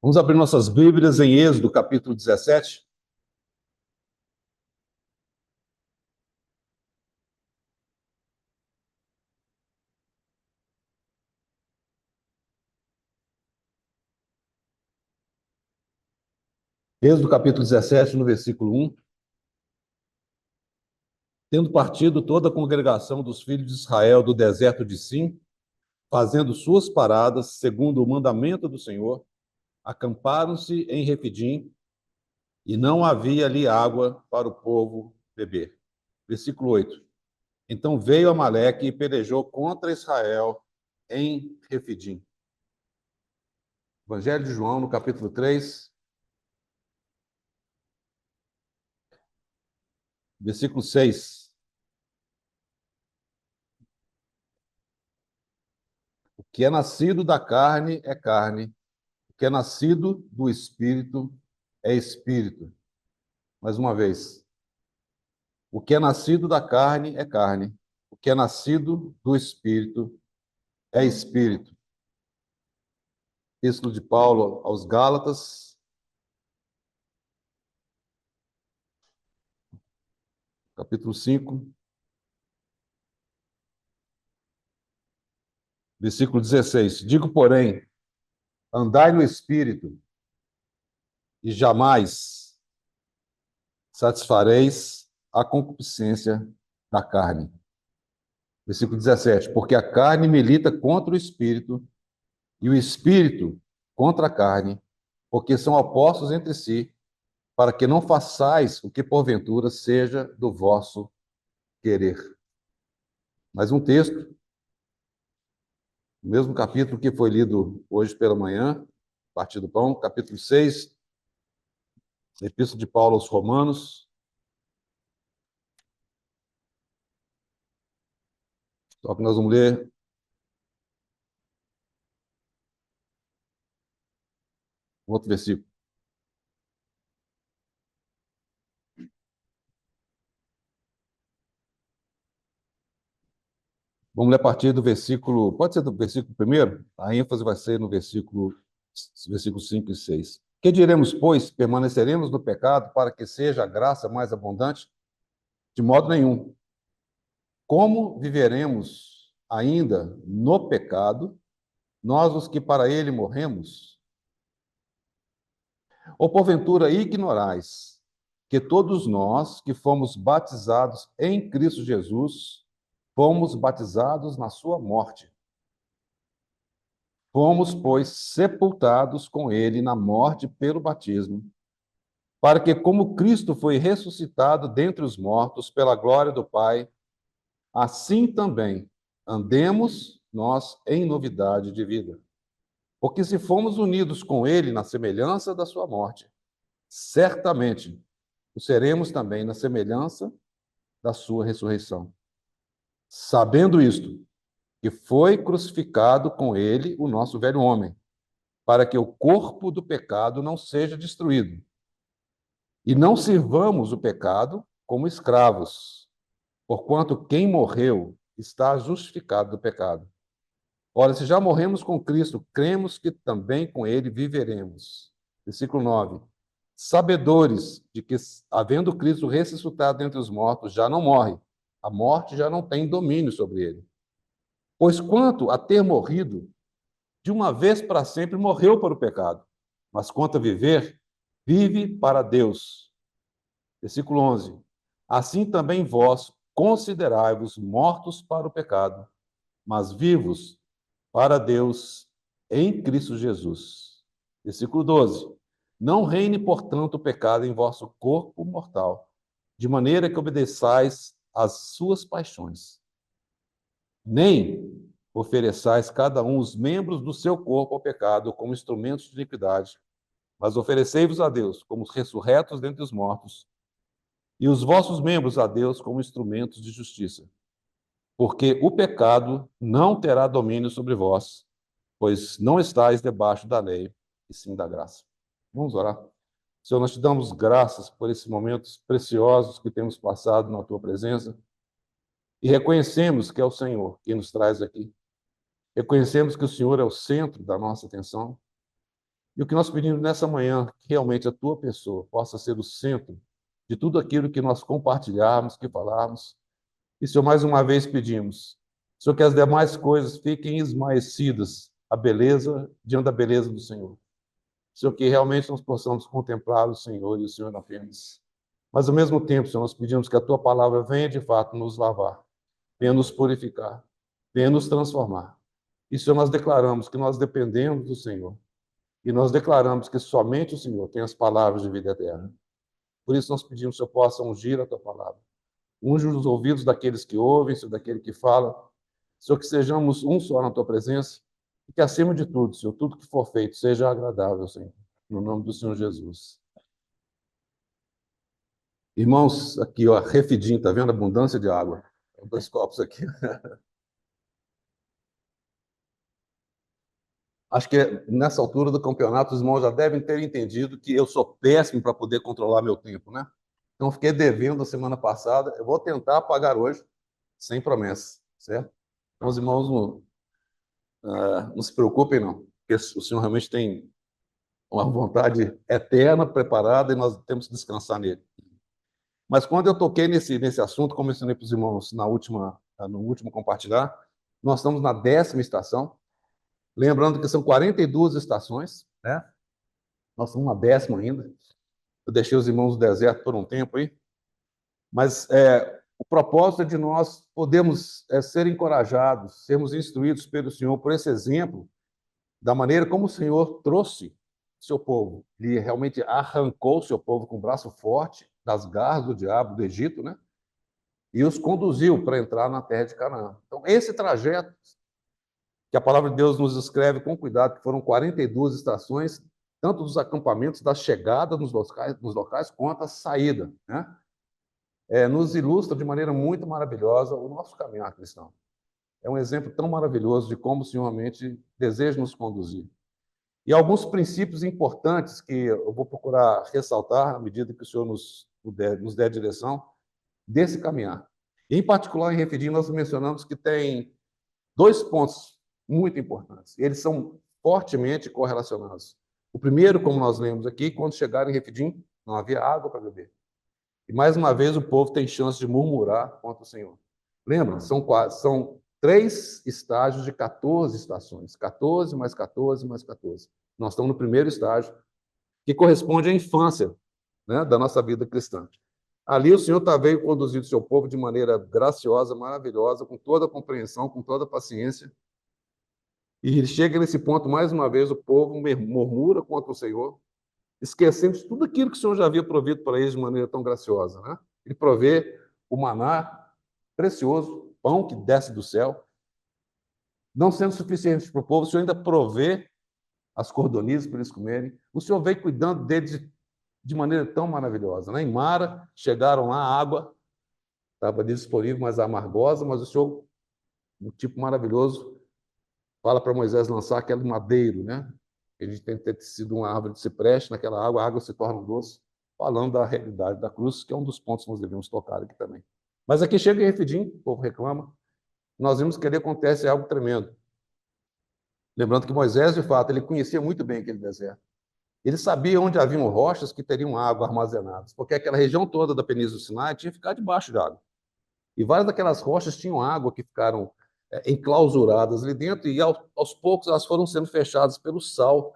Vamos abrir nossas Bíblias em Êxodo, capítulo 17. Êxodo, capítulo 17, no versículo 1. Tendo partido toda a congregação dos filhos de Israel do deserto de Sim, fazendo suas paradas, segundo o mandamento do Senhor, acamparam-se em Refidim, e não havia ali água para o povo beber. Versículo 8. Então veio Amaleque e pelejou contra Israel em Refidim. Evangelho de João, no capítulo 3, versículo 6. O que é nascido da carne é carne, o que é nascido do espírito é espírito. Mais uma vez. O que é nascido da carne é carne, o que é nascido do espírito é espírito. Epístola de Paulo aos Gálatas, capítulo 5, versículo 16. Digo, porém, andai no espírito e jamais satisfareis a concupiscência da carne. Versículo 17. Porque a carne milita contra o espírito e o espírito contra a carne, porque são opostos entre si, para que não façais o que porventura seja do vosso querer. Mais um texto, o mesmo capítulo que foi lido hoje pela manhã, Partir do Pão, capítulo 6, Epístola de Paulo aos Romanos. Só que nós vamos ler outro versículo. Vamos ler a partir do versículo, pode ser do versículo primeiro? A ênfase vai ser no versículo 5 e 6. Que diremos, pois? Permaneceremos no pecado para que seja a graça mais abundante? De modo nenhum. Como viveremos ainda no pecado, nós os que para ele morremos? Ou porventura ignorais que todos nós que fomos batizados em Cristo Jesus, fomos batizados na sua morte? Fomos, pois, sepultados com ele na morte pelo batismo, para que, como Cristo foi ressuscitado dentre os mortos pela glória do Pai, assim também andemos nós em novidade de vida. Porque se fomos unidos com ele na semelhança da sua morte, certamente o seremos também na semelhança da sua ressurreição. Sabendo isto, que foi crucificado com ele o nosso velho homem, para que o corpo do pecado não seja destruído. E não sirvamos o pecado como escravos, porquanto quem morreu está justificado do pecado. Ora, se já morremos com Cristo, cremos que também com ele viveremos. Versículo 9. Sabedores de que, havendo Cristo ressuscitado dentre os mortos, já não morre. A morte já não tem domínio sobre ele. Pois quanto a ter morrido, de uma vez para sempre morreu para o pecado. Mas quanto a viver, vive para Deus. Versículo 11. Assim também vós considerai-vos mortos para o pecado, mas vivos para Deus em Cristo Jesus. Versículo 12. Não reine, portanto, o pecado em vosso corpo mortal, de maneira que obedeçais às suas paixões. Nem ofereçais cada um os membros do seu corpo ao pecado como instrumentos de iniquidade, mas oferecei-vos a Deus como ressurretos dentre os mortos, e os vossos membros a Deus como instrumentos de justiça. Porque o pecado não terá domínio sobre vós, pois não estáis debaixo da lei, e sim da graça. Vamos orar. Senhor, nós te damos graças por esses momentos preciosos que temos passado na tua presença e reconhecemos que é o Senhor quem nos traz aqui. Reconhecemos que o Senhor é o centro da nossa atenção E o que nós pedimos nessa manhã, que realmente a tua pessoa possa ser o centro de tudo aquilo que nós compartilharmos, que falarmos. E, Senhor, mais uma vez pedimos, Senhor, que as demais coisas fiquem esmaecidas, a beleza, diante da beleza do Senhor. Senhor, que realmente nós possamos contemplar o Senhor e o Senhor apenas. Mas, ao mesmo tempo, Senhor, nós pedimos que a tua palavra venha de fato nos lavar, venha nos purificar, venha nos transformar. E, Senhor, nós declaramos que nós dependemos do Senhor. E nós declaramos que somente o Senhor tem as palavras de vida eterna. Por isso nós pedimos que o Senhor possa ungir a tua palavra. Unge os ouvidos daqueles que ouvem, Senhor, daquele que fala. Senhor, que sejamos um só na tua presença e que, acima de tudo, Senhor, tudo que for feito seja agradável, Senhor. No nome do Senhor Jesus. Irmãos, aqui, ó, Refidim, tá vendo? Abundância de água. 2 copos aqui. Acho que nessa altura do campeonato os irmãos já devem ter entendido que eu sou péssimo para poder controlar meu tempo, né? Então, fiquei devendo a semana passada. Eu vou tentar pagar hoje, sem promessa, certo? Então, os irmãos não se preocupem, não, porque o Senhor realmente tem uma vontade eterna preparada e nós temos que descansar nele. Mas quando eu toquei nesse assunto, como ensinei para os irmãos no último compartilhar, nós estamos na 10ª estação. Lembrando que são 42 estações, né? Nós estamos na 10ª ainda. Eu deixei os irmãos no deserto por um tempo aí. Mas o propósito é de nós podermos ser encorajados, sermos instruídos pelo Senhor por esse exemplo, da maneira como o Senhor trouxe seu povo. Ele realmente arrancou seu povo com o braço forte das garras do diabo do Egito, né? E os conduziu para entrar na terra de Canaã. Então, esse trajeto que a palavra de Deus nos escreve com cuidado, que foram 42 estações, tanto dos acampamentos, da chegada nos locais quanto a saída, né? Nos ilustra de maneira muito maravilhosa o nosso caminhar cristão. É um exemplo tão maravilhoso de como o Senhor realmente deseja nos conduzir. E alguns princípios importantes que eu vou procurar ressaltar à medida que o Senhor nos der direção desse caminhar. Em particular, em Refidim, nós mencionamos que tem 2 pontos muito importantes. Eles são fortemente correlacionados. O primeiro, como nós lemos aqui, quando chegaram em Refidim, não havia água para beber. E, mais uma vez, o povo tem chance de murmurar contra o Senhor. Lembra? São 3 estágios de 14 estações. 14 mais 14 mais 14. Nós estamos no primeiro estágio, que corresponde à infância, né, da nossa vida cristã. Ali o Senhor veio conduzindo o seu povo de maneira graciosa, maravilhosa, com toda a compreensão, com toda a paciência. E ele chega nesse ponto, mais uma vez, o povo murmura contra o Senhor, esquecendo de tudo aquilo que o Senhor já havia provido para eles de maneira tão graciosa, né? Ele provê o maná precioso, pão que desce do céu. Não sendo suficiente para o povo, o Senhor ainda provê as cordonizes para eles comerem. O Senhor veio cuidando deles de maneira tão maravilhosa, né? Em Mara, chegaram lá, a água estava disponível, mas amargosa, mas o Senhor, um tipo maravilhoso, fala para Moisés lançar aquele madeiro, né? Ele tem que ter sido uma árvore de cipreste naquela água, a água se torna doce, falando da realidade da cruz, que é um dos pontos que nós devemos tocar aqui também. Mas aqui chega em Refidim, o povo reclama, nós vimos que ali acontece algo tremendo. Lembrando que Moisés, de fato, ele conhecia muito bem aquele deserto. Ele sabia onde haviam rochas que teriam água armazenadas, porque aquela região toda da Península do Sinai tinha que ficar debaixo de água. E várias daquelas rochas tinham água que ficaram enclausuradas ali dentro, e aos poucos elas foram sendo fechadas pelo sal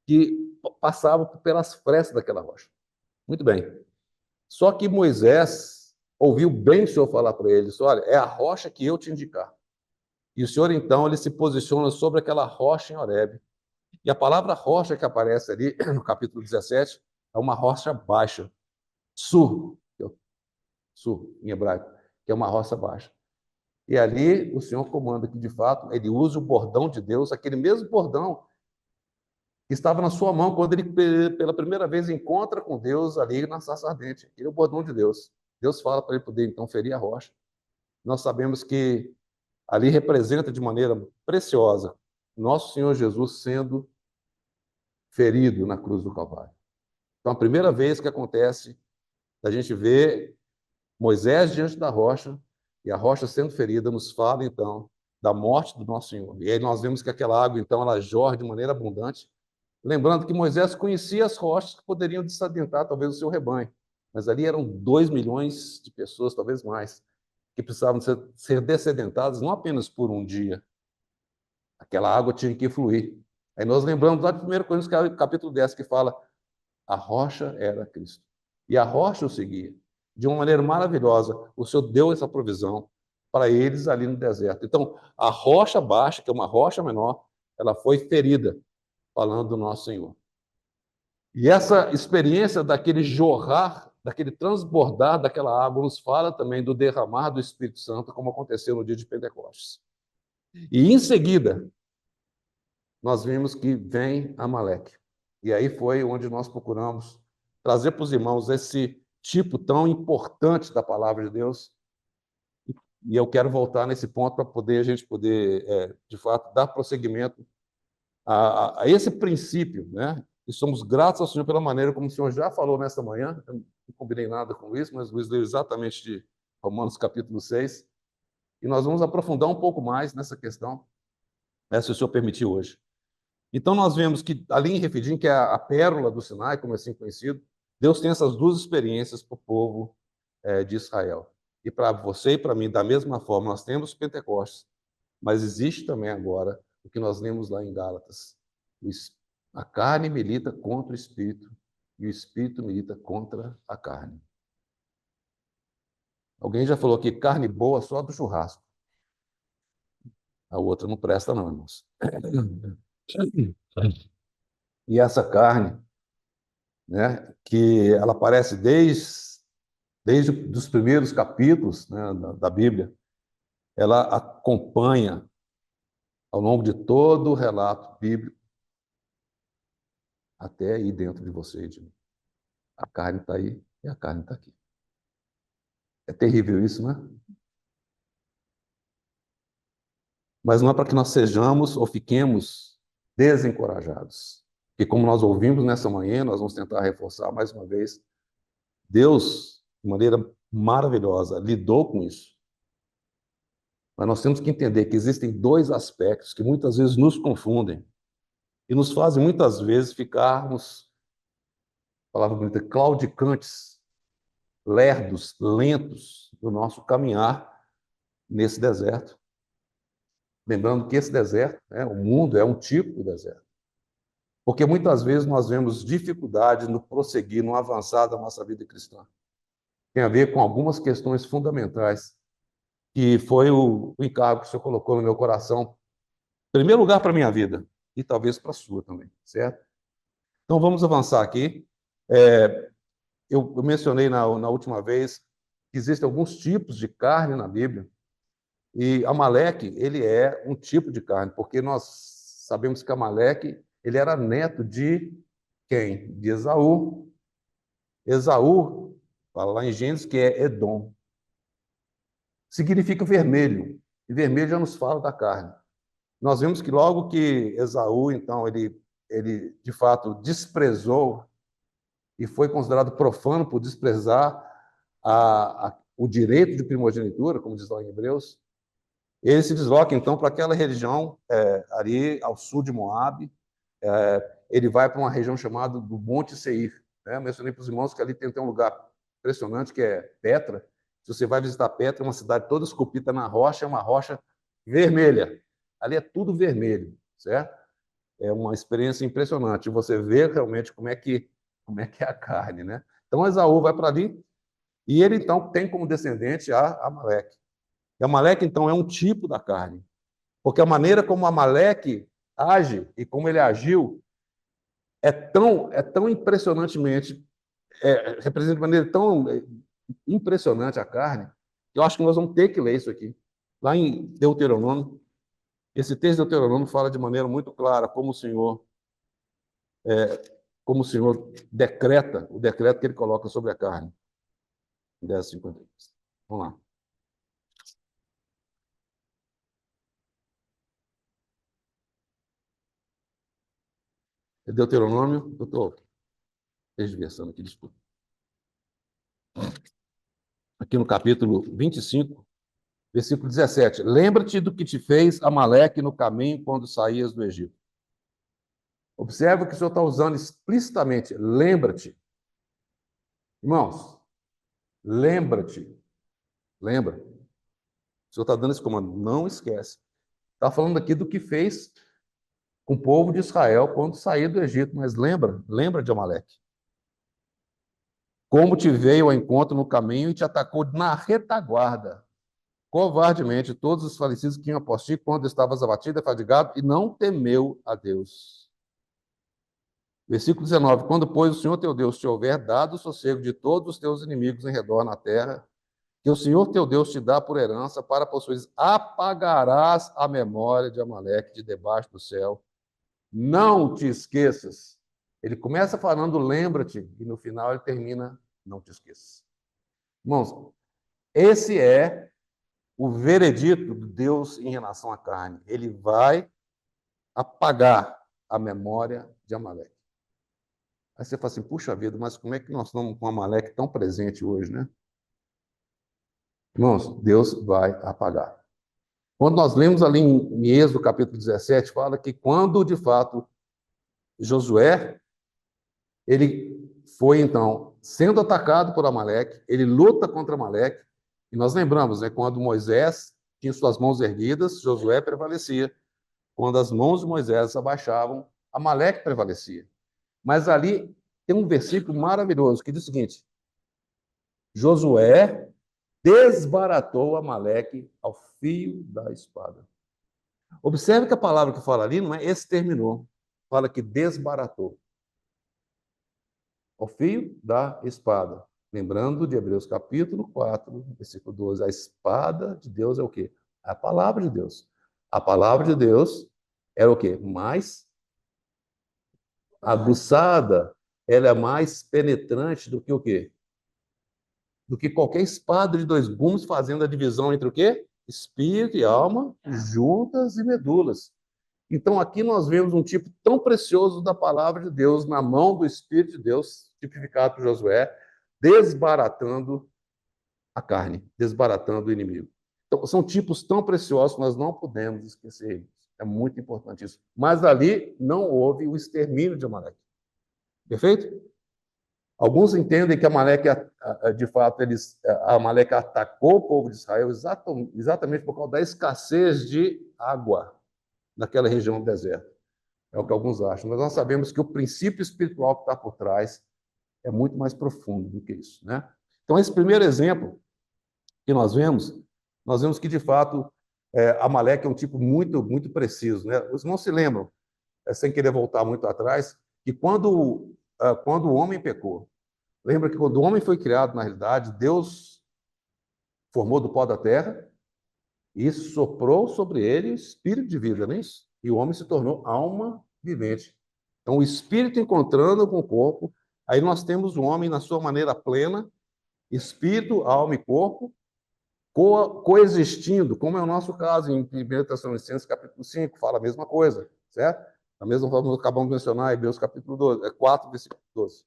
que passava pelas frestas daquela rocha. Muito bem. Só que Moisés ouviu bem o Senhor falar para ele: olha, é a rocha que eu te indicar. E o Senhor, então, ele se posiciona sobre aquela rocha em Horebe. E a palavra rocha que aparece ali no capítulo 17 é uma rocha baixa. Sur, em hebraico, que é uma rocha baixa. E ali o Senhor comanda que, de fato, ele usa o bordão de Deus, aquele mesmo bordão que estava na sua mão quando ele, pela primeira vez, encontra com Deus ali na sarça ardente. Aquele é o bordão de Deus. Deus fala para ele poder, então, ferir a rocha. Nós sabemos que ali representa de maneira preciosa nosso Senhor Jesus sendo ferido na cruz do Calvário. Então, a primeira vez que acontece, a gente vê Moisés diante da rocha, e a rocha sendo ferida, nos fala, então, da morte do nosso Senhor. E aí nós vemos que aquela água, então, ela jorra de maneira abundante, Lembrando que Moisés conhecia as rochas que poderiam desadentar talvez o seu rebanho, mas ali eram 2 milhões de pessoas, talvez mais, que precisavam ser dessedentadas não apenas por um dia. Aquela água tinha que fluir. Aí nós lembramos lá de 1 Coríntios capítulo 10, que fala: a rocha era Cristo. E a rocha o seguia. De uma maneira maravilhosa, o Senhor deu essa provisão para eles ali no deserto. Então, a rocha baixa, que é uma rocha menor, ela foi ferida, falando do nosso Senhor. E essa experiência daquele jorrar, daquele transbordar daquela água, nos fala também do derramar do Espírito Santo, como aconteceu no dia de Pentecostes. E em seguida, nós vimos que vem Amaleque. E aí foi onde nós procuramos trazer para os irmãos esse tipo tão importante da palavra de Deus. E eu quero voltar nesse ponto para a gente poder, de fato, dar prosseguimento a esse princípio, né? E somos gratos ao Senhor pela maneira como o Senhor já falou nesta manhã. Eu não combinei nada com o Luiz, mas o Luiz leu exatamente de Romanos capítulo 6. E nós vamos aprofundar um pouco mais nessa questão, né, se o Senhor permitir hoje. Então, nós vemos que ali em Refidim, que é a pérola do Sinai, como é assim conhecido, Deus tem essas duas experiências para o povo de Israel. E para você e para mim, da mesma forma, nós temos Pentecostes, mas existe também agora o que nós lemos lá em Gálatas. A carne milita contra o Espírito e o Espírito milita contra a carne. Alguém já falou que carne boa só do churrasco. A outra não presta, não, irmãos. E essa carne, né, que ela aparece desde os primeiros capítulos, né, da Bíblia, ela acompanha ao longo de todo o relato bíblico até aí dentro de você. A carne está aí e a carne está aqui. É terrível isso, né? Mas não é para que nós sejamos ou fiquemos desencorajados. Porque como nós ouvimos nessa manhã, nós vamos tentar reforçar mais uma vez, Deus, de maneira maravilhosa, lidou com isso. Mas nós temos que entender que existem dois aspectos que muitas vezes nos confundem e nos fazem muitas vezes ficarmos, palavra bonita, claudicantes, lerdos, lentos no nosso caminhar nesse deserto. Lembrando que esse deserto, né, o mundo é um tipo de deserto. Porque muitas vezes nós vemos dificuldade no prosseguir, no avançar da nossa vida cristã. Tem a ver com algumas questões fundamentais, que foi o encargo que o Senhor colocou no meu coração. Em primeiro lugar para a minha vida, e talvez para a sua também, certo? Então vamos avançar aqui. Eu mencionei na última vez que existem alguns tipos de carne na Bíblia, e Amaleque, ele é um tipo de carne, porque nós sabemos que Amaleque, ele era neto de quem? De Esaú. Esaú, fala lá em Gênesis, que é Edom. Significa vermelho, e vermelho já nos fala da carne. Nós vemos que logo que Esaú, então, ele de fato desprezou e foi considerado profano por desprezar o direito de primogenitura, como diz lá em Hebreus, ele se desloca, então, para aquela região ali ao sul de Moabe. Ele vai para uma região chamada do Monte Seir. Né? Eu mencionei para os irmãos que ali tem um lugar impressionante, que é Petra. Se você vai visitar Petra, é uma cidade toda esculpida na rocha, é uma rocha vermelha. Ali é tudo vermelho, certo? É uma experiência impressionante. Você vê realmente como é que é a carne, né? Então, Esaú vai para ali e ele, então, tem como descendente a Amaleque. E Amaleque, então, é um tipo da carne. Porque a maneira como Amaleque age e como ele agiu é tão impressionantemente, representa de maneira tão impressionante a carne, que eu acho que nós vamos ter que ler isso aqui. Lá em Deuteronômio, esse texto de Deuteronômio fala de maneira muito clara como o Senhor decreta, o decreto que ele coloca sobre a carne. 10:53. Vamos lá. É Deuteronômio, eu estou desviando aqui, desculpa. Aqui no capítulo 25, versículo 17. Lembra-te do que te fez Amaleque no caminho quando saías do Egito. Observa que o Senhor está usando explicitamente, lembra-te. Irmãos, lembra-te. Lembra? O Senhor está dando esse comando, não esquece. Está falando aqui do que fez com o povo de Israel quando saiu do Egito, mas lembra de Amaleque. Como te veio ao encontro no caminho e te atacou na retaguarda, covardemente, todos os falecidos que iam após ti, quando estavas abatido e fadigado, e não temeu a Deus. Versículo 19: Quando, pois, o Senhor teu Deus te houver dado o sossego de todos os teus inimigos em redor na terra, que o Senhor teu Deus te dá por herança para possuir, apagarás a memória de Amaleque de debaixo do céu. Não te esqueças. Ele começa falando, lembra-te, e no final ele termina, não te esqueças. Irmãos, esse é o veredito de Deus em relação à carne. Ele vai apagar a memória de Amaleque. Aí você fala assim, puxa vida, mas como é que nós estamos com Amaleque tão presente hoje, né? Irmãos, Deus vai apagar. Quando nós lemos ali em Êxodo, capítulo 17, fala que quando, de fato, Josué, ele foi, então, sendo atacado por Amaleque, ele luta contra Amaleque, e nós lembramos, né, quando Moisés tinha suas mãos erguidas, Josué prevalecia. Quando as mãos de Moisés abaixavam, Amaleque prevalecia. Mas ali tem um versículo maravilhoso que diz o seguinte: Josué desbaratou Amaleque ao fio da espada. Observe que a palavra que fala ali não é exterminou, fala que desbaratou ao fio da espada. Lembrando de Hebreus capítulo 4, versículo 12, a espada de Deus é o quê? A palavra de Deus. A palavra de Deus era o quê? Mais aguçada, ela é mais penetrante do que o quê? Do que qualquer espada de dois gumes, fazendo a divisão entre o quê? Espírito e alma, juntas e medulas. Então, aqui nós vemos um tipo tão precioso da palavra de Deus na mão do Espírito de Deus, tipificado por Josué, desbaratando a carne, desbaratando o inimigo. Então, são tipos tão preciosos que nós não podemos esquecer eles. É muito importante isso. Mas ali não houve o extermínio de Amaleque. Perfeito? Alguns entendem que Amaleque, de fato, Amaleque atacou o povo de Israel exatamente por causa da escassez de água naquela região do deserto. É o que alguns acham. Mas nós sabemos que o princípio espiritual que está por trás é muito mais profundo do que isso, né? Então, esse primeiro exemplo que nós vemos que, de fato, Amaleque é um tipo muito preciso, né? Os irmãos se lembram, sem querer voltar muito atrás, que quando o homem pecou, lembra que quando o homem foi criado, na realidade, Deus formou do pó da terra e soprou sobre ele o espírito de vida, não é isso? E o homem se tornou alma vivente. Então, o espírito encontrando com o corpo, aí nós temos o homem na sua maneira plena, espírito, alma e corpo, coexistindo, como é o nosso caso em 1 Tessalonicenses capítulo 5, fala a mesma coisa, certo? Da mesma forma que acabamos de mencionar em Hebreus capítulo 12, 4, versículo 12.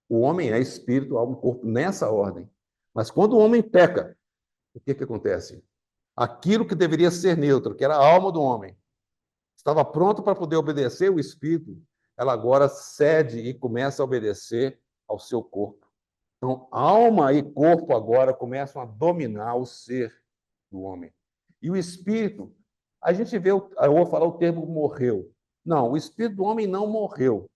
O homem é espírito, alma e corpo nessa ordem. Mas quando o homem peca, o que acontece? Aquilo que deveria ser neutro, que era a alma do homem, estava pronto para poder obedecer o espírito, ela agora cede e começa a obedecer ao seu corpo. Então, alma e corpo agora começam a dominar o ser do homem. E o espírito, a gente vê, eu vou falar o termo morreu. Não, o espírito do homem não morreu.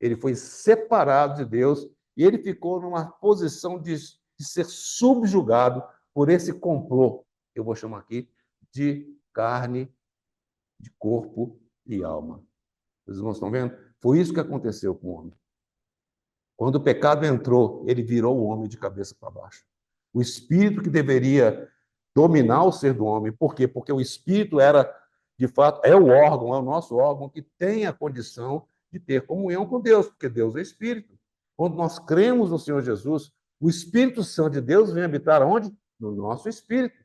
Ele foi separado de Deus e ele ficou numa posição de ser subjugado por esse complô, eu vou chamar aqui, de carne, de corpo e alma. Os irmãos estão vendo? Foi isso que aconteceu com o homem. Quando o pecado entrou, ele virou o homem de cabeça para baixo. O espírito que deveria dominar o ser do homem. Por quê? Porque o espírito era, de fato, é o órgão, é o nosso órgão que tem a condição de ter comunhão com Deus, porque Deus é espírito. Quando nós cremos no Senhor Jesus, o Espírito Santo de Deus vem habitar onde? No nosso espírito.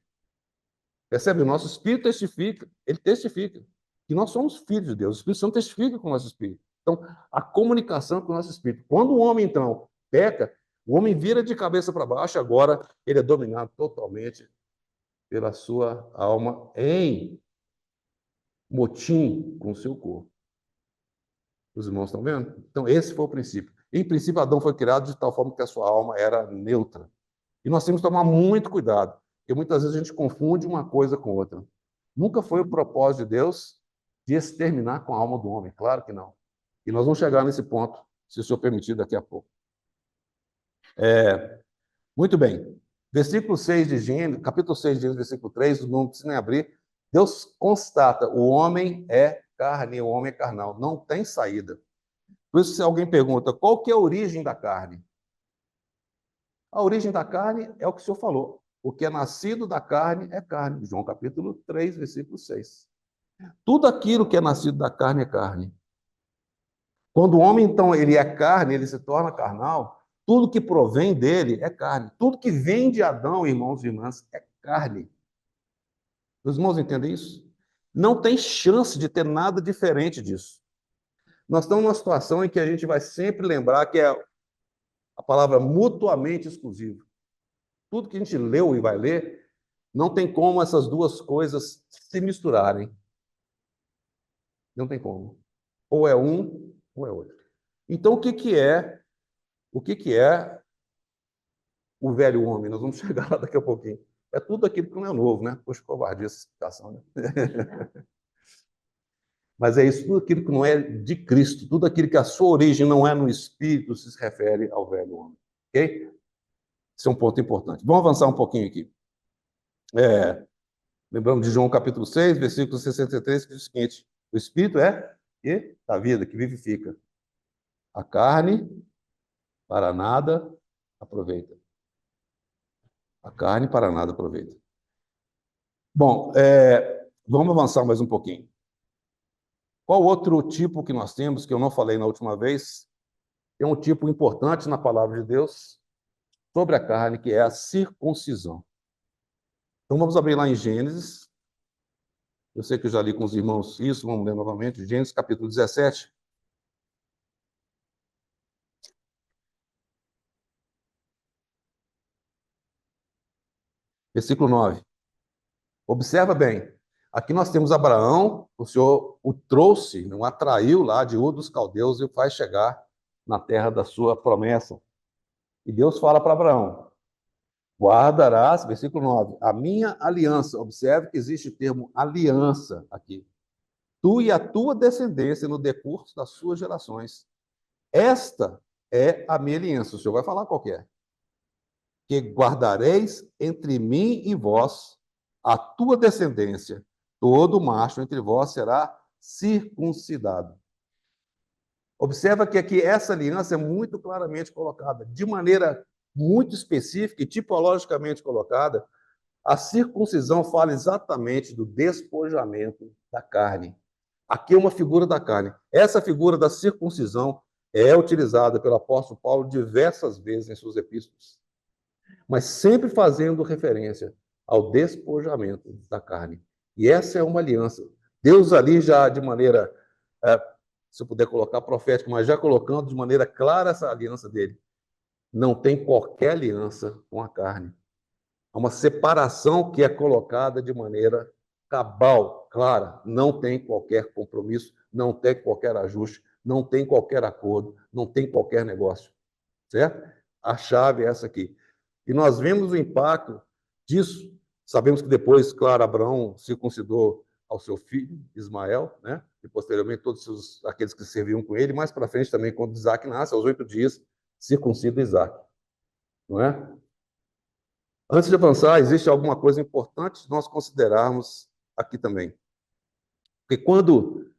Percebe? O nosso espírito testifica, ele testifica que nós somos filhos de Deus. O Espírito Santo testifica com o nosso espírito. Então, a comunicação com o nosso espírito. Quando o homem, então, peca, o homem vira de cabeça para baixo, agora ele é dominado totalmente pela sua alma em motim com o seu corpo. Os irmãos estão vendo? Então, esse foi o princípio. Em princípio, Adão foi criado de tal forma que a sua alma era neutra. E nós temos que tomar muito cuidado, porque muitas vezes a gente confunde uma coisa com outra. Nunca foi o propósito de Deus de exterminar com a alma do homem, claro que não. E nós vamos chegar nesse ponto, se o Senhor permitir, daqui a pouco. Muito bem. Versículo 6 de Gênesis, capítulo 6 de Gênesis, versículo 3, não precisa nem abrir. Deus constata, o homem é carne, o homem é carnal. Não tem saída. Por isso, se alguém pergunta, qual que é a origem da carne? A origem da carne é o que o Senhor falou. O que é nascido da carne é carne. João capítulo 3, versículo 6. Tudo aquilo que é nascido da carne é carne. Quando o homem, então, ele é carne, ele se torna carnal, tudo que provém dele é carne. Tudo que vem de Adão, irmãos e irmãs, é carne. Os irmãos entendem isso? Não tem chance de ter nada diferente disso. Nós estamos numa situação em que a gente vai sempre lembrar que é a palavra mutuamente exclusiva. Tudo que a gente leu e vai ler, não tem como essas duas coisas se misturarem. Não tem como. Ou é um, ou é outro. Então, o que é o velho homem? Nós vamos chegar lá daqui a pouquinho. É tudo aquilo que não é novo, né? Poxa, covardia essa explicação, né? Mas é isso, tudo aquilo que não é de Cristo, tudo aquilo que a sua origem não é no Espírito, se refere ao velho homem. Ok? Esse é um ponto importante. Vamos avançar um pouquinho aqui. Lembramos de João capítulo 6, versículo 63, que diz o seguinte: o Espírito é a vida, que vivifica. A carne, para nada aproveita. A carne, para nada aproveita. Bom, vamos avançar mais um pouquinho. Qual outro tipo que nós temos, que eu não falei na última vez, é um tipo importante na palavra de Deus sobre a carne, que é a circuncisão. Então vamos abrir lá em Gênesis. Eu sei que eu já li com os irmãos isso, vamos ler novamente. Gênesis capítulo 17. Versículo 9. Observa bem. Aqui nós temos Abraão, o Senhor o trouxe, não atraiu lá de Ur dos Caldeus e o faz chegar na terra da sua promessa. E Deus fala para Abraão: guardarás, versículo 9, a minha aliança. Observe que existe o termo aliança aqui. Tu e a tua descendência no decurso das suas gerações. Esta é a minha aliança. O Senhor vai falar qual que é. Que guardareis entre mim e vós a tua descendência. Todo macho entre vós será circuncidado. Observa que aqui essa aliança é muito claramente colocada, de maneira muito específica e tipologicamente colocada. A circuncisão fala exatamente do despojamento da carne. Aqui é uma figura da carne. Essa figura da circuncisão é utilizada pelo apóstolo Paulo diversas vezes em suas epístolas, mas sempre fazendo referência ao despojamento da carne. E essa é uma aliança. Deus ali já de maneira, se eu puder colocar profética, mas já colocando de maneira clara essa aliança dele. Não tem qualquer aliança com a carne. Há uma separação que é colocada de maneira cabal, clara. Não tem qualquer compromisso, não tem qualquer ajuste, não tem qualquer acordo, não tem qualquer negócio. Certo? A chave é essa aqui. E nós vemos o impacto disso. Sabemos que depois, claro, Abraão circuncidou ao seu filho, Ismael, né? E posteriormente todos aqueles que serviam com ele. Mais para frente também, quando Isaac nasce, aos 8 dias, circuncida Isaac. Não é? Antes de avançar, existe alguma coisa importante nós considerarmos aqui também. Porque quando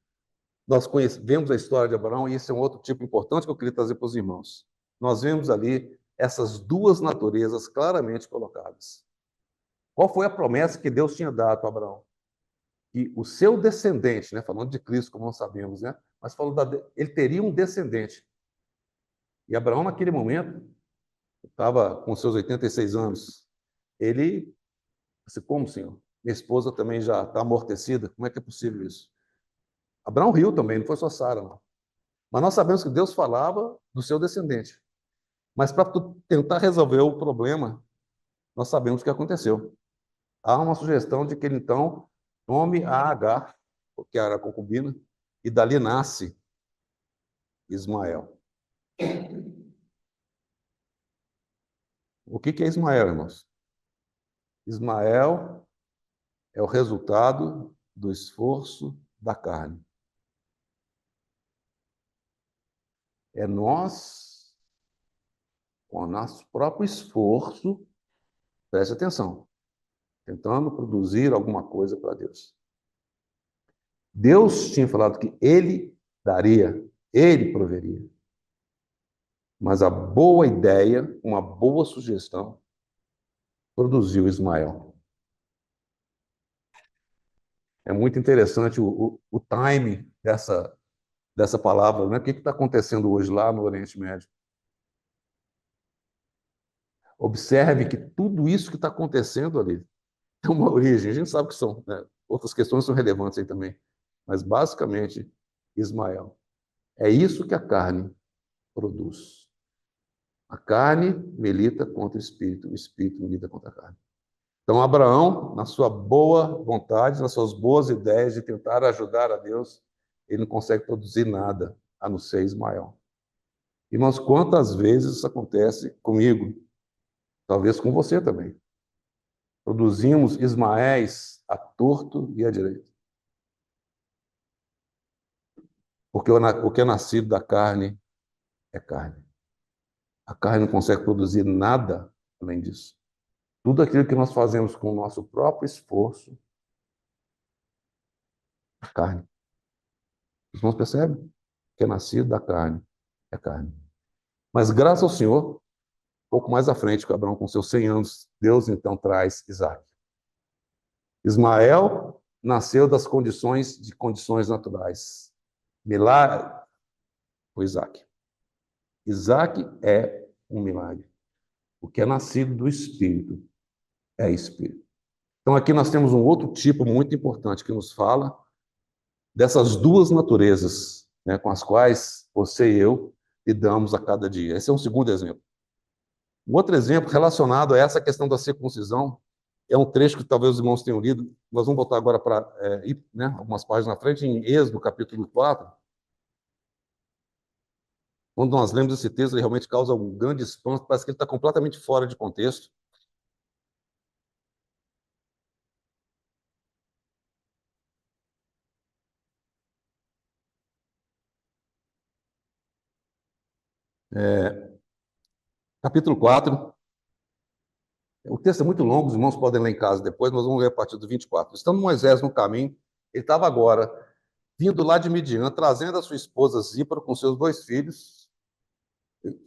nós vemos a história de Abraão, e esse é um outro tipo importante que eu queria trazer para os irmãos, nós vemos ali essas duas naturezas claramente colocadas. Qual foi a promessa que Deus tinha dado para Abraão? Que o seu descendente, né, falando de Cristo, como nós sabemos, né, mas ele teria um descendente. E Abraão, naquele momento, estava com seus 86 anos. Ele disse: como, Senhor? Minha esposa também já está amortecida, como é que é possível isso? Abraão riu também, não foi só Sara, não. Mas nós sabemos que Deus falava do seu descendente. Mas para tentar resolver o problema, nós sabemos o que aconteceu. Há uma sugestão de que ele, então, tome a Agar, que era a concubina, e dali nasce Ismael. O que é Ismael, irmãos? Ismael é o resultado do esforço da carne. É nós, com o nosso próprio esforço, preste atenção, tentando produzir alguma coisa para Deus. Deus tinha falado que Ele daria, Ele proveria. Mas a boa ideia, uma boa sugestão, produziu Ismael. É muito interessante o timing dessa palavra, né? O que está acontecendo hoje lá no Oriente Médio? Observe que tudo isso que está acontecendo ali tem uma origem. A gente sabe que são, né? Outras questões são relevantes aí também. Mas, basicamente, Ismael. É isso que a carne produz. A carne milita contra o espírito milita contra a carne. Então, Abraão, na sua boa vontade, nas suas boas ideias de tentar ajudar a Deus, ele não consegue produzir nada, a não ser Ismael. Irmãos, quantas vezes isso acontece comigo? Talvez com você também. Produzimos Ismaéis à torto e à direita. Porque o que é nascido da carne é carne. A carne não consegue produzir nada além disso. Tudo aquilo que nós fazemos com o nosso próprio esforço, é carne. Os irmãos percebem? O que é nascido da carne é carne. Mas graças ao Senhor, um pouco mais à frente, que Abraão com seus 100 anos, Deus então traz Isaac. Ismael nasceu das condições naturais. Milagre foi Isaac. Isaac é um milagre. O que é nascido do Espírito é Espírito. Então aqui nós temos um outro tipo muito importante que nos fala dessas duas naturezas, né, com as quais você e eu lidamos a cada dia. Esse é um segundo exemplo. Um outro exemplo relacionado a essa questão da circuncisão é um trecho que talvez os irmãos tenham lido. Nós vamos voltar agora para né, algumas páginas na frente, em Êxodo, capítulo 4. Quando nós lemos esse texto, ele realmente causa um grande espanto, parece que ele está completamente fora de contexto. Capítulo 4. O texto é muito longo, os irmãos podem ler em casa depois, nós vamos ler a partir do 24. Estando Moisés no caminho, ele estava agora vindo lá de Midian, trazendo a sua esposa Zípora com seus 2 filhos,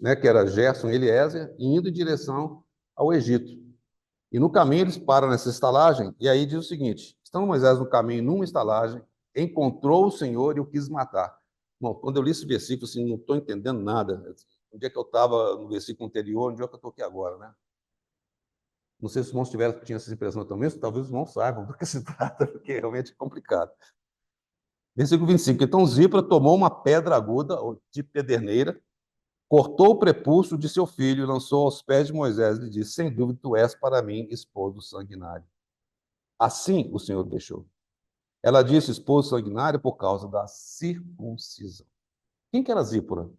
né, que era Gerson e Eliezer, e indo em direção ao Egito. E no caminho eles param nessa estalagem, e aí diz o seguinte: estando Moisés no caminho, numa estalagem, encontrou o Senhor e o quis matar. Bom, quando eu li esse versículo, assim, não estou entendendo nada. Onde é que eu estava no versículo anterior, onde é que eu estou aqui agora, né? Não sei se os irmãos tinham essa impressão também, talvez os irmãos saibam do que se trata, porque realmente é complicado. Versículo 25. Então Zípora tomou uma pedra aguda, de pederneira, cortou o prepúcio de seu filho e lançou aos pés de Moisés e lhe disse: sem dúvida, tu és para mim esposo sanguinário. Assim o Senhor deixou. Ela disse esposo sanguinário por causa da circuncisão. Quem que era Zípora?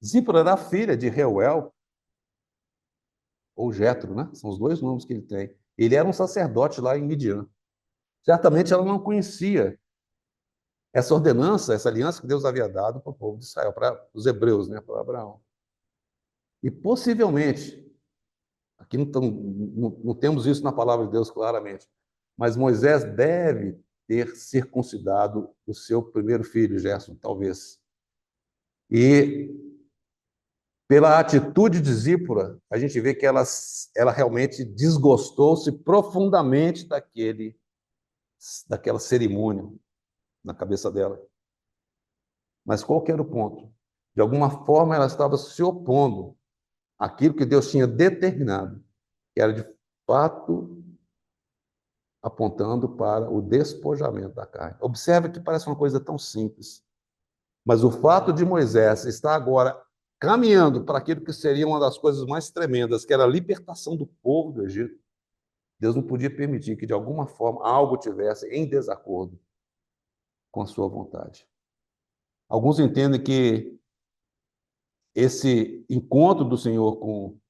Zípora era a filha de Reuel, ou Jetro, né? São os 2 nomes que ele tem. Ele era um sacerdote lá em Midian. Certamente ela não conhecia essa ordenança, essa aliança que Deus havia dado para o povo de Israel, para os hebreus, né, para Abraão. E possivelmente, aqui não temos isso na palavra de Deus claramente, mas Moisés deve ter circuncidado o seu primeiro filho, Gerson, talvez. E pela atitude de Zípora, a gente vê que ela realmente desgostou-se profundamente daquela cerimônia na cabeça dela. Mas qual que era o ponto? De alguma forma, ela estava se opondo àquilo que Deus tinha determinado, que era de fato apontando para o despojamento da carne. Observe que parece uma coisa tão simples, mas o fato de Moisés estar agora caminhando para aquilo que seria uma das coisas mais tremendas, que era a libertação do povo do Egito, Deus não podia permitir que, de alguma forma, algo tivesse em desacordo com a sua vontade. Alguns entendem que esse encontro do Senhor com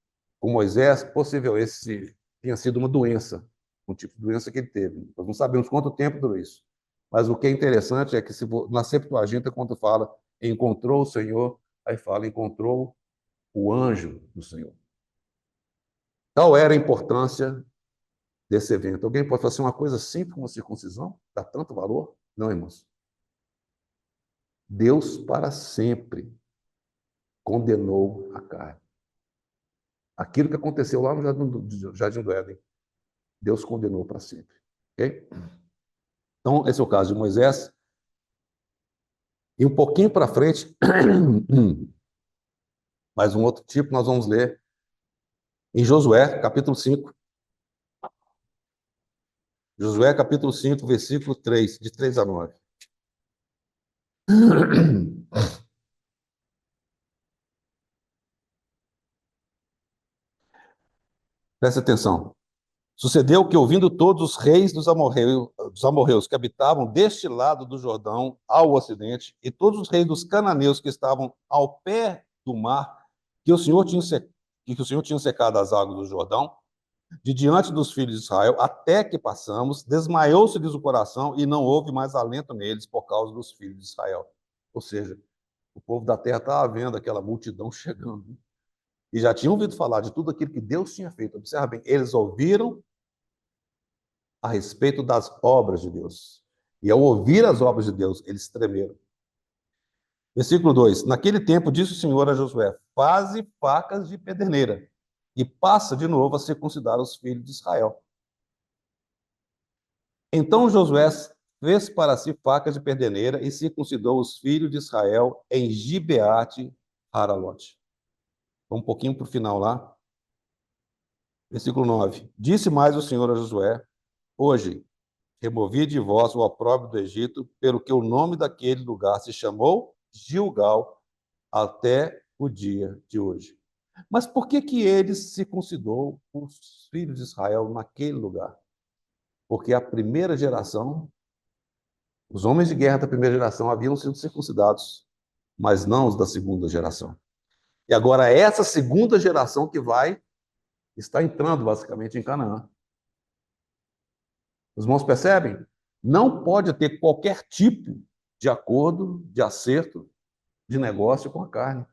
Moisés, possivelmente esse tenha sido uma doença, um tipo de doença que ele teve. Nós não sabemos quanto tempo durou isso. Mas o que é interessante é que na Septuaginta, quando fala encontrou o Senhor, aí fala encontrou o anjo do Senhor. Qual era a importância desse evento? Alguém pode fazer uma coisa simples como a circuncisão? Dá tanto valor? Não, irmãos. Deus para sempre condenou a carne. Aquilo que aconteceu lá no Jardim do Éden, Deus condenou para sempre. Okay? Então, esse é o caso de Moisés. E um pouquinho para frente, mais um outro tipo, nós vamos ler em Josué, capítulo 5. Josué, capítulo 5, versículo 3, de 3 a 9. Presta atenção. Sucedeu que, ouvindo todos os reis dos amorreus que habitavam deste lado do Jordão ao ocidente, e todos os reis dos cananeus que estavam ao pé do mar, que o Senhor tinha secado as águas do Jordão, de diante dos filhos de Israel, até que passamos, desmaiou-se-lhes o coração e não houve mais alento neles por causa dos filhos de Israel. Ou seja, o povo da terra estava vendo aquela multidão chegando. E já tinham ouvido falar de tudo aquilo que Deus tinha feito. Observa bem, eles ouviram a respeito das obras de Deus. E ao ouvir as obras de Deus, eles tremeram. Versículo 2: Naquele tempo disse o Senhor a Josué: Faze facas de pederneira, e passa de novo a circuncidar os filhos de Israel. Então Josué fez para si facas de pederneira e circuncidou os filhos de Israel em Gibeate Haralote. Vamos um pouquinho para o final lá. Versículo 9: Disse mais o Senhor a Josué: Hoje removi de vós o opróbrio do Egito, pelo que o nome daquele lugar se chamou Gilgal até o dia de hoje. Mas por que que ele circuncidou os filhos de Israel naquele lugar? Porque a primeira geração, os homens de guerra da primeira geração haviam sido circuncidados, mas não os da segunda geração. E agora essa segunda geração que está entrando basicamente em Canaã. Os irmãos percebem? Não pode ter qualquer tipo de acordo, de acerto, de negócio com a carne.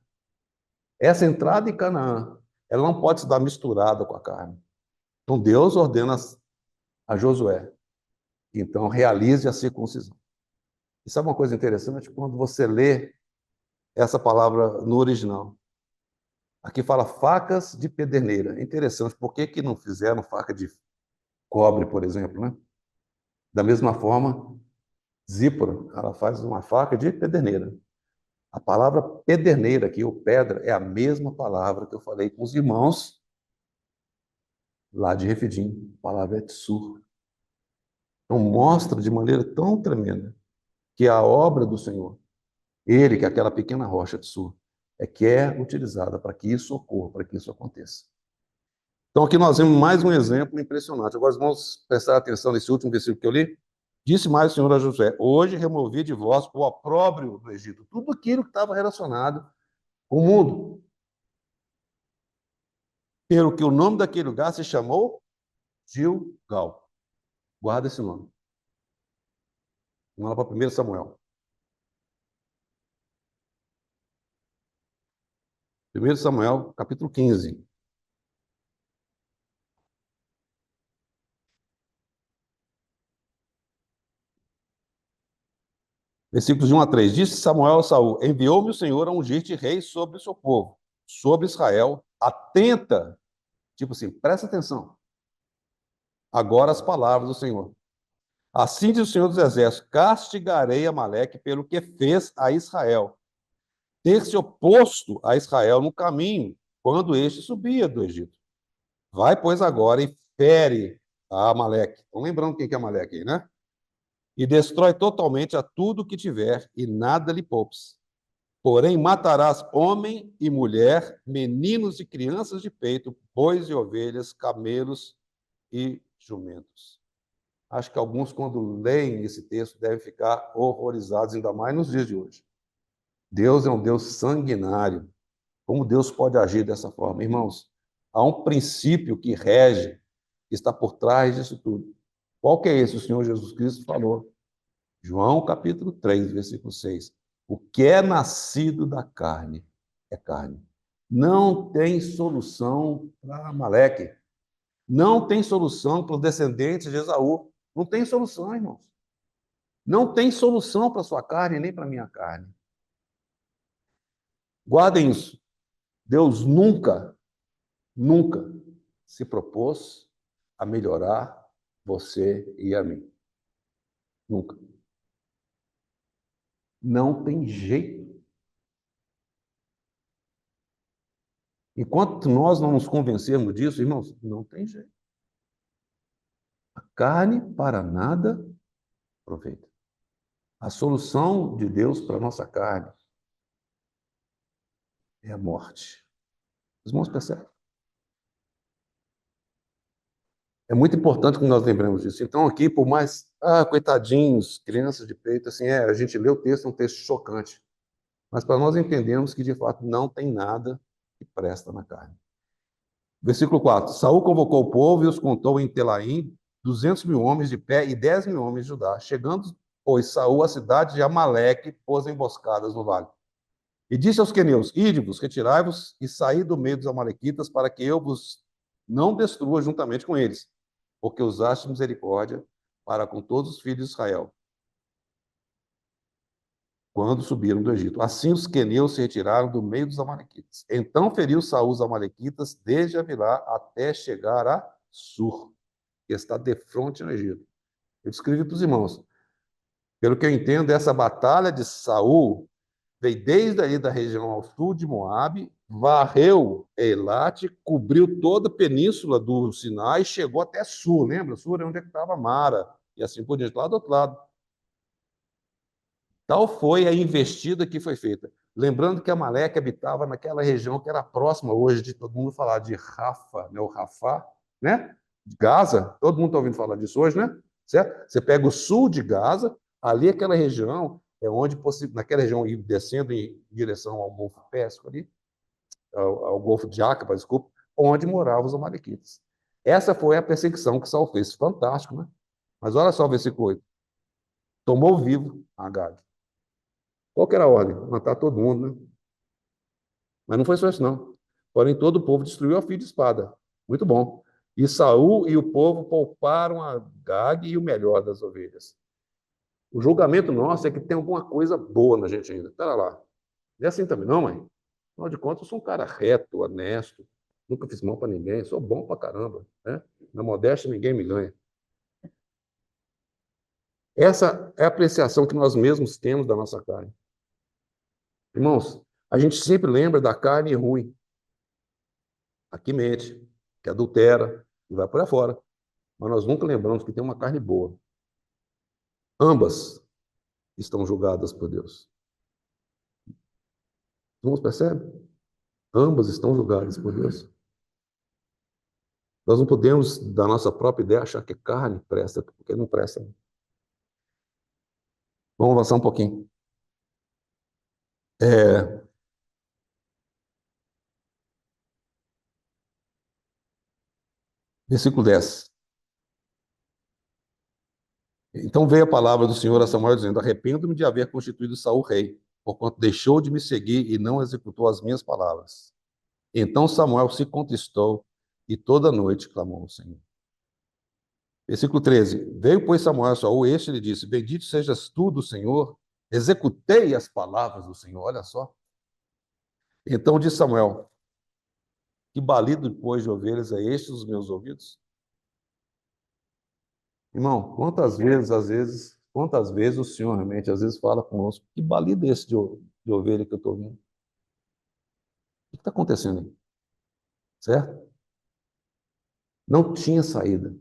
Essa entrada em Canaã, ela não pode se dar misturada com a carne. Então Deus ordena a Josué, então realize a circuncisão. E sabe uma coisa interessante? Quando você lê essa palavra no original, aqui fala facas de pederneira. É interessante, por que que não fizeram faca de cobre, por exemplo, né? Da mesma forma, Zípora, ela faz uma faca de pederneira. A palavra pederneira aqui, ou pedra, é a mesma palavra que eu falei com os irmãos lá de Refidim. A palavra é tsur. Então mostra de maneira tão tremenda que a obra do Senhor, ele, que é aquela pequena rocha tsur, é que é utilizada para que isso ocorra, para que isso aconteça. Então aqui nós vemos mais um exemplo impressionante. Agora vamos prestar atenção nesse último versículo que eu li. Disse mais o Senhor a José: Hoje removi de vós o opróbrio do Egito, tudo aquilo que estava relacionado com o mundo. Pelo que o nome daquele lugar se chamou Gilgal. Guarda esse nome. Vamos lá para 1 Samuel. 1 Samuel, capítulo 15. Versículos de 1 a 3. Disse Samuel a Saul: Enviou-me o Senhor a ungir-te rei sobre o seu povo, sobre Israel. Atenta, tipo assim, presta atenção. Agora as palavras do Senhor. Assim diz o Senhor dos Exércitos: castigarei Amaleque pelo que fez a Israel, ter se oposto a Israel no caminho, quando este subia do Egito. Vai, pois, agora e fere a Amaleque. Estão lembrando quem que é Amaleque aí, né? E destrói totalmente a tudo que tiver, e nada lhe poupes. Porém, matarás homem e mulher, meninos e crianças de peito, bois e ovelhas, camelos e jumentos. Acho que alguns, quando leem esse texto, devem ficar horrorizados, ainda mais nos dias de hoje. Deus é um Deus sanguinário. Como Deus pode agir dessa forma? Irmãos, há um princípio que rege, que está por trás disso tudo. Qual que é esse? O Senhor Jesus Cristo falou. João capítulo 3, versículo 6. O que é nascido da carne é carne. Não tem solução para Amaleque. Não tem solução para os descendentes de Esaú. Não tem solução, irmãos. Não tem solução para a sua carne, nem para a minha carne. Guardem isso. Deus nunca, nunca se propôs a melhorar você e a mim. Nunca. Não tem jeito. Enquanto nós não nos convencermos disso, irmãos, não tem jeito. A carne para nada aproveita. A solução de Deus para a nossa carne é a morte. Os irmãos percebem? É muito importante que nós lembremos disso. Então, aqui, por mais, coitadinhos, crianças de peito, assim, a gente lê o texto, é um texto chocante. Mas para nós entendermos que, de fato, não tem nada que presta na carne. Versículo 4. Saul convocou o povo e os contou em Telaim, 200.000 homens de pé e 10.000 homens de Judá. Chegando, pois, Saul à cidade de Amaleque, pôs emboscadas no vale. E disse aos queneus: Ide-vos, retirai-vos e saí do meio dos amalequitas, para que eu vos não destrua juntamente com eles, porque usaste misericórdia para com todos os filhos de Israel, quando subiram do Egito. Assim os queneus se retiraram do meio dos amalequitas. Então feriu Saul os amalequitas desde Avilá até chegar a Sur, que está de frente no Egito. Eu escrevi para os irmãos. Pelo que eu entendo, essa batalha de Saul veio desde aí da região ao sul de Moabe, varreu Eilat, cobriu toda a península do Sinai e chegou até Sur. Lembra? Sur é onde estava Mara, e assim por diante, lá do outro lado. Tal foi a investida que foi feita. Lembrando que Amaleque habitava naquela região que era próxima hoje de todo mundo falar de Rafa, né? O Rafá, né? Gaza, todo mundo está ouvindo falar disso hoje, né? Certo? Você pega o sul de Gaza, ali aquela região é onde, naquela região, ir descendo em direção ao Golfo Pérsico ali, ao Golfo de Aqaba, desculpa, onde moravam os amalequitas. Essa foi a perseguição que Saul fez. Fantástico, né? Mas olha só o versículo 8. Tomou vivo Agag. Qual que era a ordem? Matar todo mundo, né? Mas não foi só isso, não. Porém, todo o povo destruiu a fio de espada. Muito bom. E Saul e o povo pouparam a Gag e o melhor das ovelhas. O julgamento nosso é que tem alguma coisa boa na gente ainda. Pera lá. Não é assim também, não, mãe? Afinal de contas, eu sou um cara reto, honesto, nunca fiz mal para ninguém, sou bom pra caramba, né? Na modéstia, ninguém me ganha. Essa é a apreciação que nós mesmos temos da nossa carne. Irmãos, a gente sempre lembra da carne ruim, a que mente, que adultera, e vai por aí fora. Mas nós nunca lembramos que tem uma carne boa. Ambas estão julgadas por Deus. Irmãos, percebe? Ambas estão julgadas por Deus. Nós não podemos, da nossa própria ideia, achar que carne presta, porque não presta. Vamos avançar um pouquinho. Versículo 10. Então veio a palavra do Senhor a Samuel dizendo: Arrependo-me de haver constituído Saul rei, porquanto deixou de me seguir e não executou as minhas palavras. Então Samuel se contristou e toda noite clamou ao Senhor. Versículo 13. Veio, pois, Samuel a Saul, este lhe disse: Bendito sejas tu do Senhor, executei as palavras do Senhor. Olha só. Então disse Samuel: Que balido, pois, de ovelhas é este os meus ouvidos? Irmão, quantas vezes o Senhor realmente, às vezes, fala conosco: Que balido é esse de ovelha que eu estou ouvindo? O que está acontecendo aí? Certo? Não tinha saída.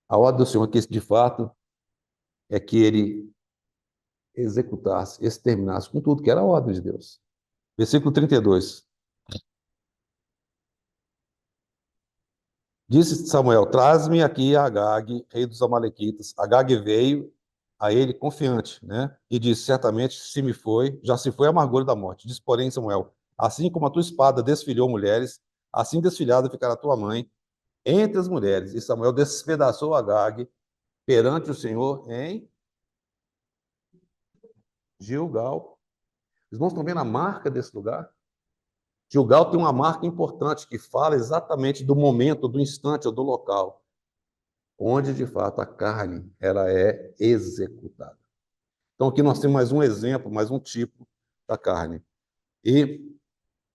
A ordem do Senhor, que de fato é que ele executasse, exterminasse com tudo, que era a ordem de Deus. Versículo 32. Disse Samuel: Traz-me aqui a Agag, rei dos Amalequitas. Agag veio a ele confiante, né? E disse: certamente se me foi, já se foi a amargura da morte. Diz, porém, Samuel: assim como a tua espada desfilhou mulheres, assim desfilhada ficará tua mãe entre as mulheres. E Samuel despedaçou Agag perante o Senhor em Gilgal. Os irmãos estão vendo a marca desse lugar? Gilgal tem uma marca importante que fala exatamente do momento, do instante ou do local, onde de fato a carne ela é executada. Então aqui nós temos mais um exemplo, mais um tipo da carne. E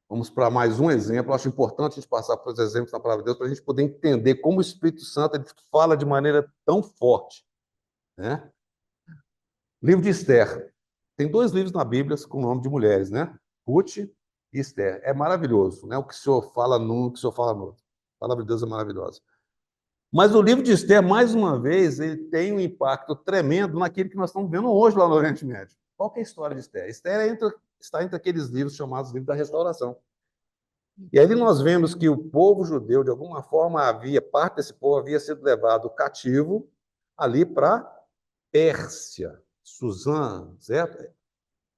vamos para mais um exemplo. Eu acho importante a gente passar por os exemplos da palavra de Deus para a gente poder entender como o Espírito Santo ele fala de maneira tão forte, né? Livro de Esther. Tem dois livros na Bíblia com o nome de mulheres, né? Ruth e Esther. É maravilhoso, né? O que o Senhor fala num, o que o Senhor fala no outro. A palavra de Deus é maravilhosa. Mas o livro de Esther, mais uma vez, ele tem um impacto tremendo naquilo que nós estamos vendo hoje lá no Oriente Médio. Qual que é a história de Esther? Está entre aqueles livros chamados livros da restauração. E aí nós vemos que o povo judeu, de alguma forma, parte desse povo havia sido levado cativo ali para Pérsia, Suzã, certo?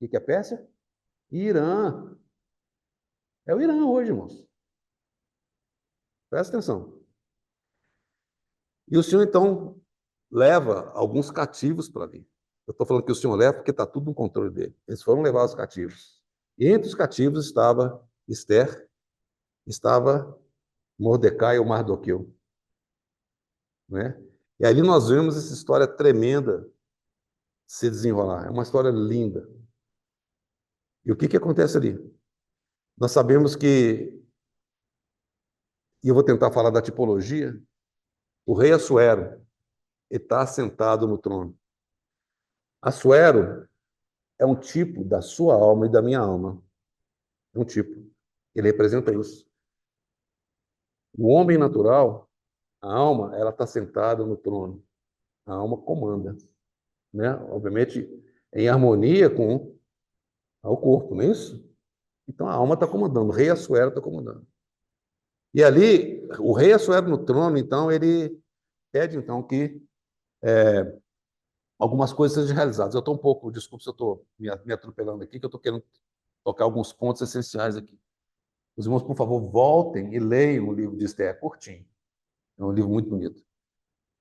O que é Pérsia? Irã. É o Irã hoje, irmãos. Presta atenção. E o Senhor, então, leva alguns cativos para ali. Eu estou falando que o Senhor leva porque está tudo no controle dele. Eles foram levar os cativos. E entre os cativos estava Esther, estava Mordecai ou Mardoqueu, né? E ali nós vemos essa história tremenda se desenrolar. É uma história linda. E o que acontece ali? Nós sabemos que, e eu vou tentar falar da tipologia, o rei Assuero está sentado no trono. Assuero é um tipo da sua alma e da minha alma. É um tipo. Ele representa isso. O homem natural, a alma, ela está sentada no trono. A alma comanda, né? Obviamente, em harmonia com o corpo, não é isso? Então a alma está comandando, o rei Assuero está comandando. E ali, o rei Assuero no trono, então, ele pede então que algumas coisas sejam realizadas. Eu estou um pouco, desculpe se eu estou me atropelando aqui, que eu estou querendo tocar alguns pontos essenciais aqui. Os irmãos, por favor, voltem e leiam o livro de Esther, é curtinho. É um livro muito bonito.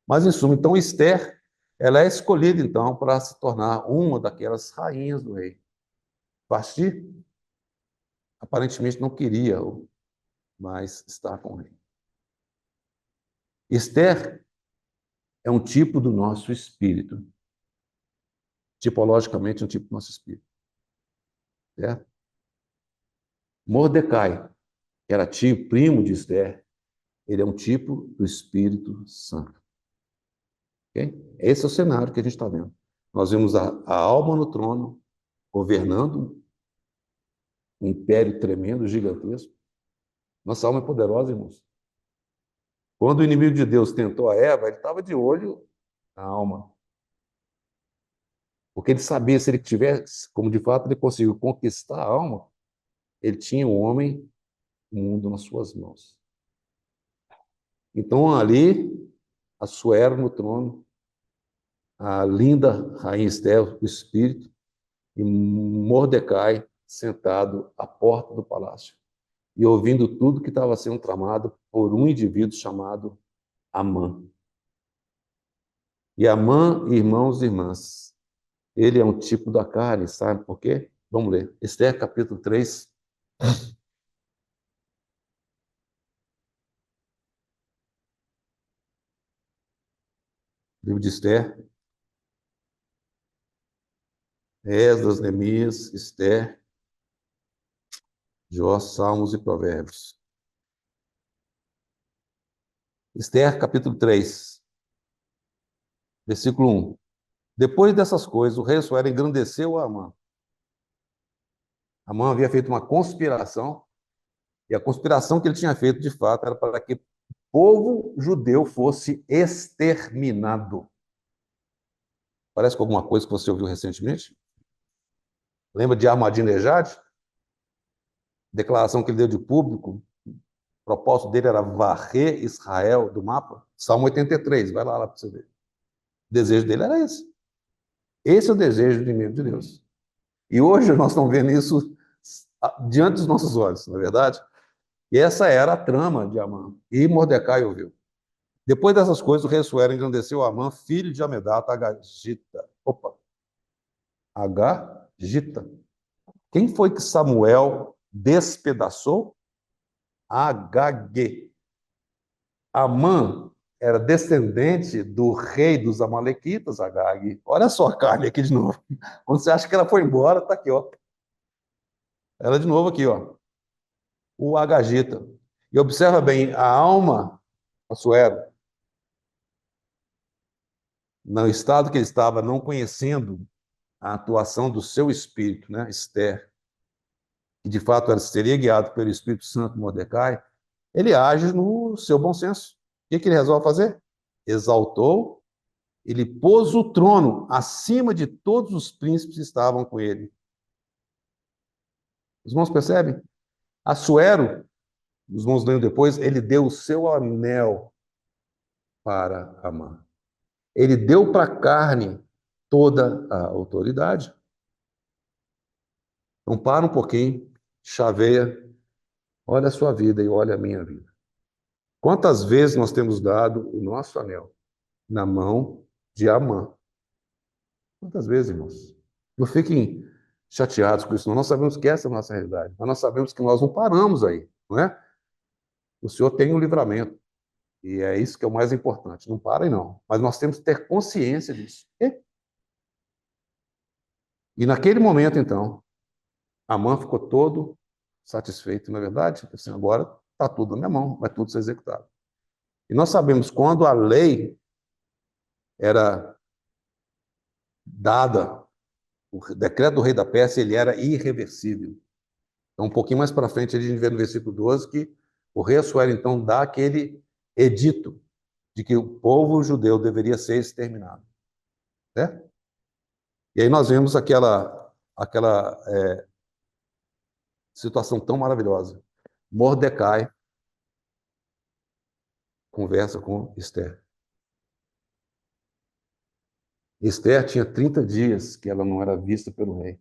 Mas, em suma, então, Esther, ela é escolhida, então, para se tornar uma daquelas rainhas do rei. Vasti, aparentemente, não queria mais estar com o rei. Esther é um tipo do nosso espírito. Tipologicamente, é um tipo do nosso espírito. Certo? Mordecai, que era tio, primo de Esther, ele é um tipo do Espírito Santo. Okay? Esse é o cenário que a gente está vendo. Nós vemos a alma no trono, governando um império tremendo, gigantesco. Nossa alma é poderosa, irmãos. Quando o inimigo de Deus tentou a Eva, ele estava de olho na alma. Porque ele sabia, se ele tivesse, como de fato ele conseguiu conquistar a alma, ele tinha o homem, o mundo nas suas mãos. Então ali, a Assuero no trono, a linda rainha Esther, o espírito, e Mordecai sentado à porta do palácio e ouvindo tudo que estava sendo tramado por um indivíduo chamado Amã. E Amã, irmãos e irmãs, ele é um tipo da carne, sabe por quê? Vamos ler. Esther, capítulo 3. Livro de Esther. Esdras, Neemias, Esther, Jó, Salmos e Provérbios. Esther, capítulo 3, versículo 1. Depois dessas coisas, o rei Assuero engrandeceu a Amã. Amã havia feito uma conspiração, e a conspiração que ele tinha feito, de fato, era para que o povo judeu fosse exterminado. Parece com alguma coisa que você ouviu recentemente? Lembra de Ahmadinejad? Declaração que ele deu de público. O propósito dele era varrer Israel do mapa. Salmo 83, vai lá para você ver. O desejo dele era esse. Esse é o desejo do inimigo de Deus. E hoje nós estamos vendo isso diante dos nossos olhos, não é verdade? E essa era a trama de Amã. E Mordecai ouviu. Depois dessas coisas, o rei Assuero engrandeceu Amã, filho de Amedata, Agagita. Opa, Agagita. Quem foi que Samuel despedaçou? Agag. Amã era descendente do rei dos Amalequitas, Agag. Olha só a carne aqui de novo. Quando você acha que ela foi embora, está aqui, ó. Ela de novo aqui, ó. O Agagita. E observa bem, a alma, Assuero, no estado que ele estava, não conhecendo a atuação do seu espírito, né, Esther, que de fato ela seria guiado pelo Espírito Santo Mordecai, ele age no seu bom senso. O que ele resolve fazer? Exaltou, ele pôs o trono acima de todos os príncipes que estavam com ele. Os irmãos percebem? Assuero, os irmãos lendo depois, ele deu o seu anel para Amã. Ele deu para a carne toda a autoridade. Então, para um pouquinho, chaveia, olha a sua vida e olha a minha vida. Quantas vezes nós temos dado o nosso anel na mão de Amã? Quantas vezes, irmãos? Não fiquem chateados com isso, não. Nós sabemos que essa é a nossa realidade, mas nós sabemos que nós não paramos aí, não é? O Senhor tem um livramento, e é isso que é o mais importante. Não parem, não. Mas nós temos que ter consciência disso. E naquele momento, então, Amã ficou todo satisfeito, na verdade, assim, agora está tudo na minha mão, vai tudo ser executado. E nós sabemos quando a lei era dada, o decreto do rei da Pérsia, ele era irreversível. Então, um pouquinho mais para frente, a gente vê no versículo 12 que o rei Assuero, então, dá aquele edito de que o povo judeu deveria ser exterminado. Certo? E aí nós vemos aquela situação tão maravilhosa. Mordecai conversa com Esther. Esther tinha 30 dias que ela não era vista pelo rei.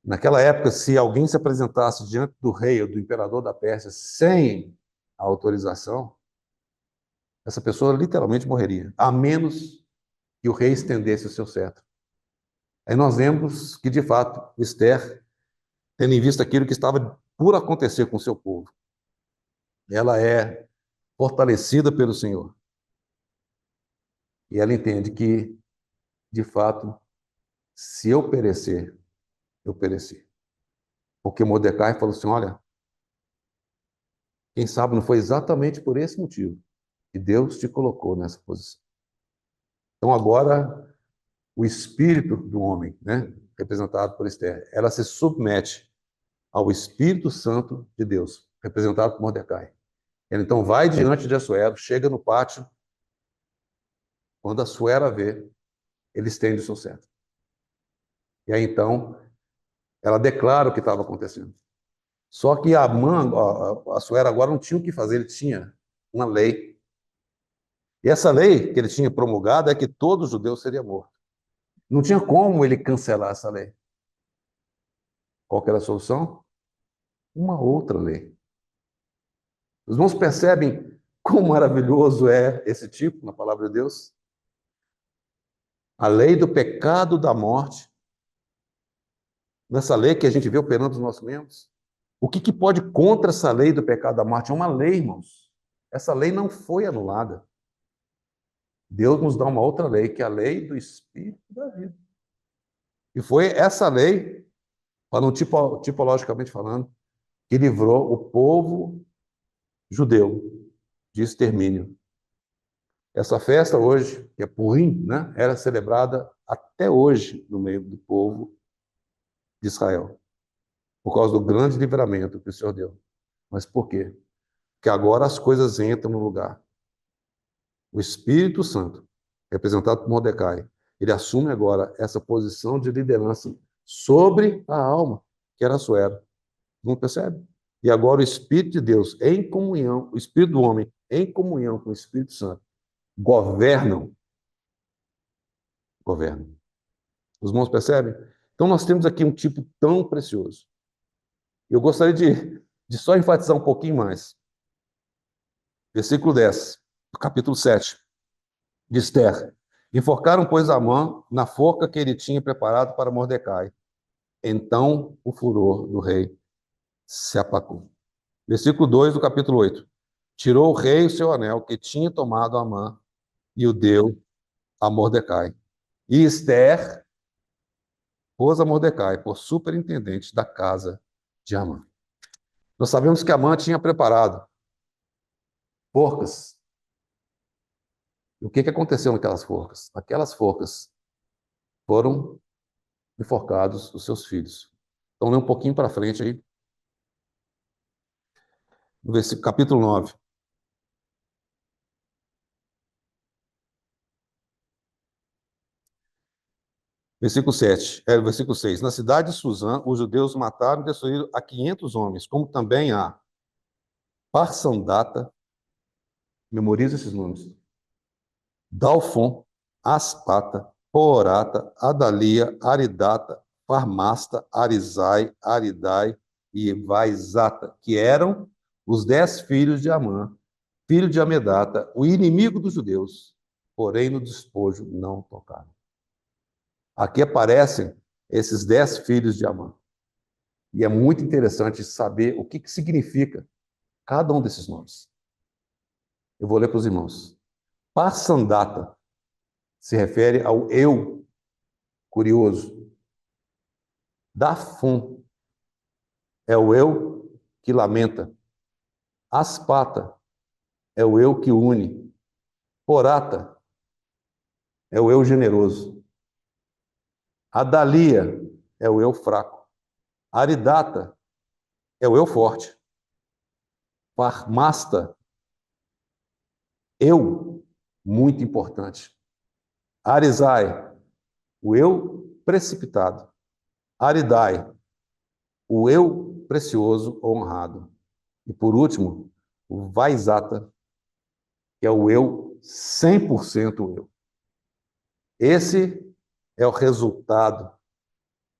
Naquela época, se alguém se apresentasse diante do rei ou do imperador da Pérsia sem a autorização, essa pessoa literalmente morreria, a menos que o rei estendesse o seu cetro. Aí nós vemos que, de fato, Esther, tendo em vista aquilo que estava por acontecer com o seu povo, ela é fortalecida pelo Senhor. E ela entende que, de fato, se eu perecer, eu pereci. Porque Mordecai falou assim, olha, quem sabe não foi exatamente por esse motivo que Deus te colocou nessa posição. Então agora, o espírito do homem, né, representado por Esther, ela se submete ao Espírito Santo de Deus, representado por Mordecai. Ela então vai diante de Assuero, chega no pátio, quando Assuero a vê, ele estende o seu cetro. E aí então, ela declara o que estava acontecendo. Só que a Assuero agora não tinha o que fazer, ele tinha uma lei. E essa lei que ele tinha promulgado é que todo judeu seria morto. Não tinha como ele cancelar essa lei. Qual que era a solução? Uma outra lei. Os irmãos percebem quão maravilhoso é esse tipo na palavra de Deus? A lei do pecado da morte. Nessa lei que a gente vê operando nos nossos membros. O que pode contra essa lei do pecado da morte? É uma lei, irmãos. Essa lei não foi anulada. Deus nos dá uma outra lei, que é a lei do Espírito da vida. E foi essa lei, falando tipologicamente falando, que livrou o povo judeu de extermínio. Essa festa hoje, que é Purim, né, era celebrada até hoje no meio do povo de Israel, por causa do grande livramento que o Senhor deu. Mas por quê? Porque agora as coisas entram no lugar. O Espírito Santo, representado por Mordecai, ele assume agora essa posição de liderança sobre a alma, que era Assuero. Não percebe? E agora o Espírito de Deus, em comunhão, o Espírito do homem, em comunhão com o Espírito Santo, governam governa. Os irmãos percebem? Então, nós temos aqui um tipo tão precioso. Eu gostaria de só enfatizar um pouquinho mais. Versículo 10, do capítulo 7, de Esther. Enforcaram, pois, Amã na forca que ele tinha preparado para Mordecai. Então, o furor do rei se aplacou. Versículo 2 do capítulo 8. Tirou o rei o seu anel que tinha tomado Amã e o deu a Mordecai. E Esther pôs a Mordecai por superintendente da casa de Amã. Nós sabemos que Amã tinha preparado forcas. E o que aconteceu naquelas forcas? Aquelas forcas foram enforcados os seus filhos. Então, lê um pouquinho para frente aí, no versículo, capítulo 9. Versículo 7, versículo 6. Na cidade de Suzã, os judeus mataram e destruíram a 500 homens, como também a Parsandata, memoriza esses nomes, Dalfon, Aspata, Porata, Adalia, Aridata, Farmasta, Arizai, Aridai e Vaizata, que eram os 10 filhos de Amã, filho de Amedata, o inimigo dos judeus, porém no despojo não tocaram. Aqui aparecem esses 10 filhos de Amã. E é muito interessante saber o que significa cada um desses nomes. Eu vou ler para os irmãos. Passandata se refere ao eu curioso. Dafum é o eu que lamenta. Aspata é o eu que une. Porata é o eu generoso. Adalia é o eu fraco. Aridata é o eu forte. Parmasta, eu muito importante. Arizai, o eu precipitado. Aridai, o eu precioso ou honrado. E por último, o Vaizata, que é o eu 100% eu. Esse é o resultado,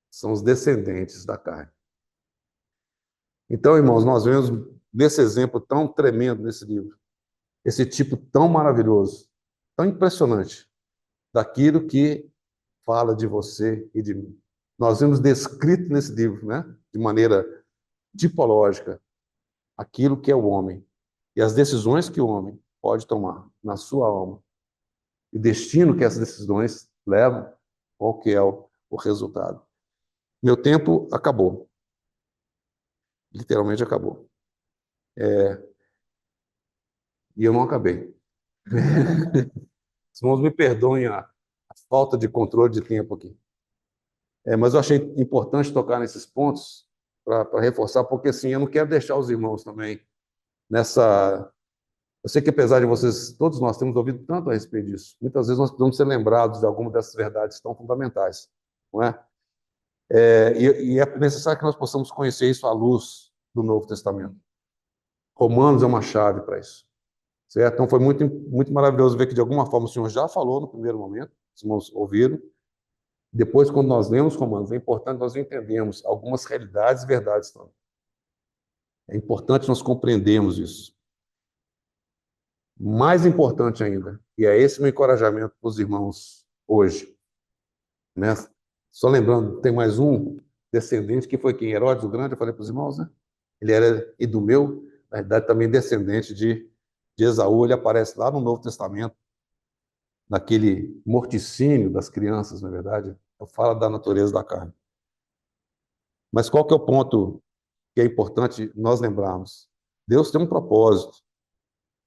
são os descendentes da carne. Então, irmãos, nós vemos nesse exemplo tão tremendo nesse livro, esse tipo tão maravilhoso, tão impressionante, daquilo que fala de você e de mim. Nós vemos descrito nesse livro, né, de maneira tipológica, aquilo que é o homem e as decisões que o homem pode tomar na sua alma e o destino que essas decisões levam, qual que é o resultado. Meu tempo acabou. Literalmente acabou. E eu não acabei. Os irmãos me perdoem a falta de controle de tempo aqui. Mas eu achei importante tocar nesses pontos para reforçar, porque assim, eu não quero deixar os irmãos também nessa. Eu sei que apesar de vocês, todos nós temos ouvido tanto a respeito disso, muitas vezes nós precisamos ser lembrados de algumas dessas verdades tão fundamentais, não é? E é necessário que nós possamos conhecer isso à luz do Novo Testamento. Romanos é uma chave para isso, certo? Então foi muito, muito maravilhoso ver que de alguma forma o Senhor já falou no primeiro momento, os irmãos ouviram. Depois, quando nós lemos Romanos, é importante nós entendermos algumas realidades e verdades também. É importante nós compreendermos isso. Mais importante ainda, e é esse meu encorajamento para os irmãos hoje, né? Só lembrando, tem mais um descendente que foi quem? Herodes o Grande, eu falei para os irmãos, né? Ele era idumeu, na verdade também descendente de Esaú, ele aparece lá no Novo Testamento, naquele morticínio das crianças, na verdade, fala da natureza da carne. Mas qual que é o ponto que é importante nós lembrarmos? Deus tem um propósito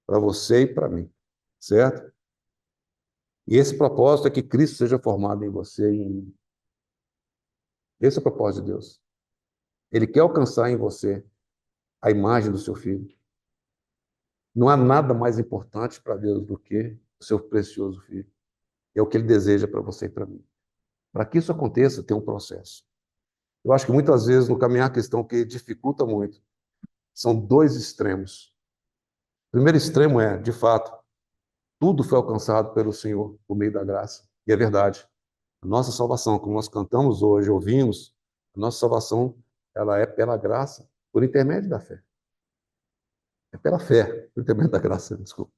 para você e para mim, certo? E esse propósito é que Cristo seja formado em você e em mim. Esse é o propósito de Deus. Ele quer alcançar em você a imagem do seu filho. Não há nada mais importante para Deus do que o seu precioso filho. É o que ele deseja para você e para mim. Para que isso aconteça, tem um processo. Eu acho que muitas vezes no caminhar cristão o que dificulta muito são dois extremos. O primeiro extremo é, de fato, tudo foi alcançado pelo Senhor por meio da graça. E é verdade. A nossa salvação, como nós cantamos hoje, ouvimos, a nossa salvação, ela é pela graça, por intermédio da fé. É pela fé, por intermédio da graça, desculpa,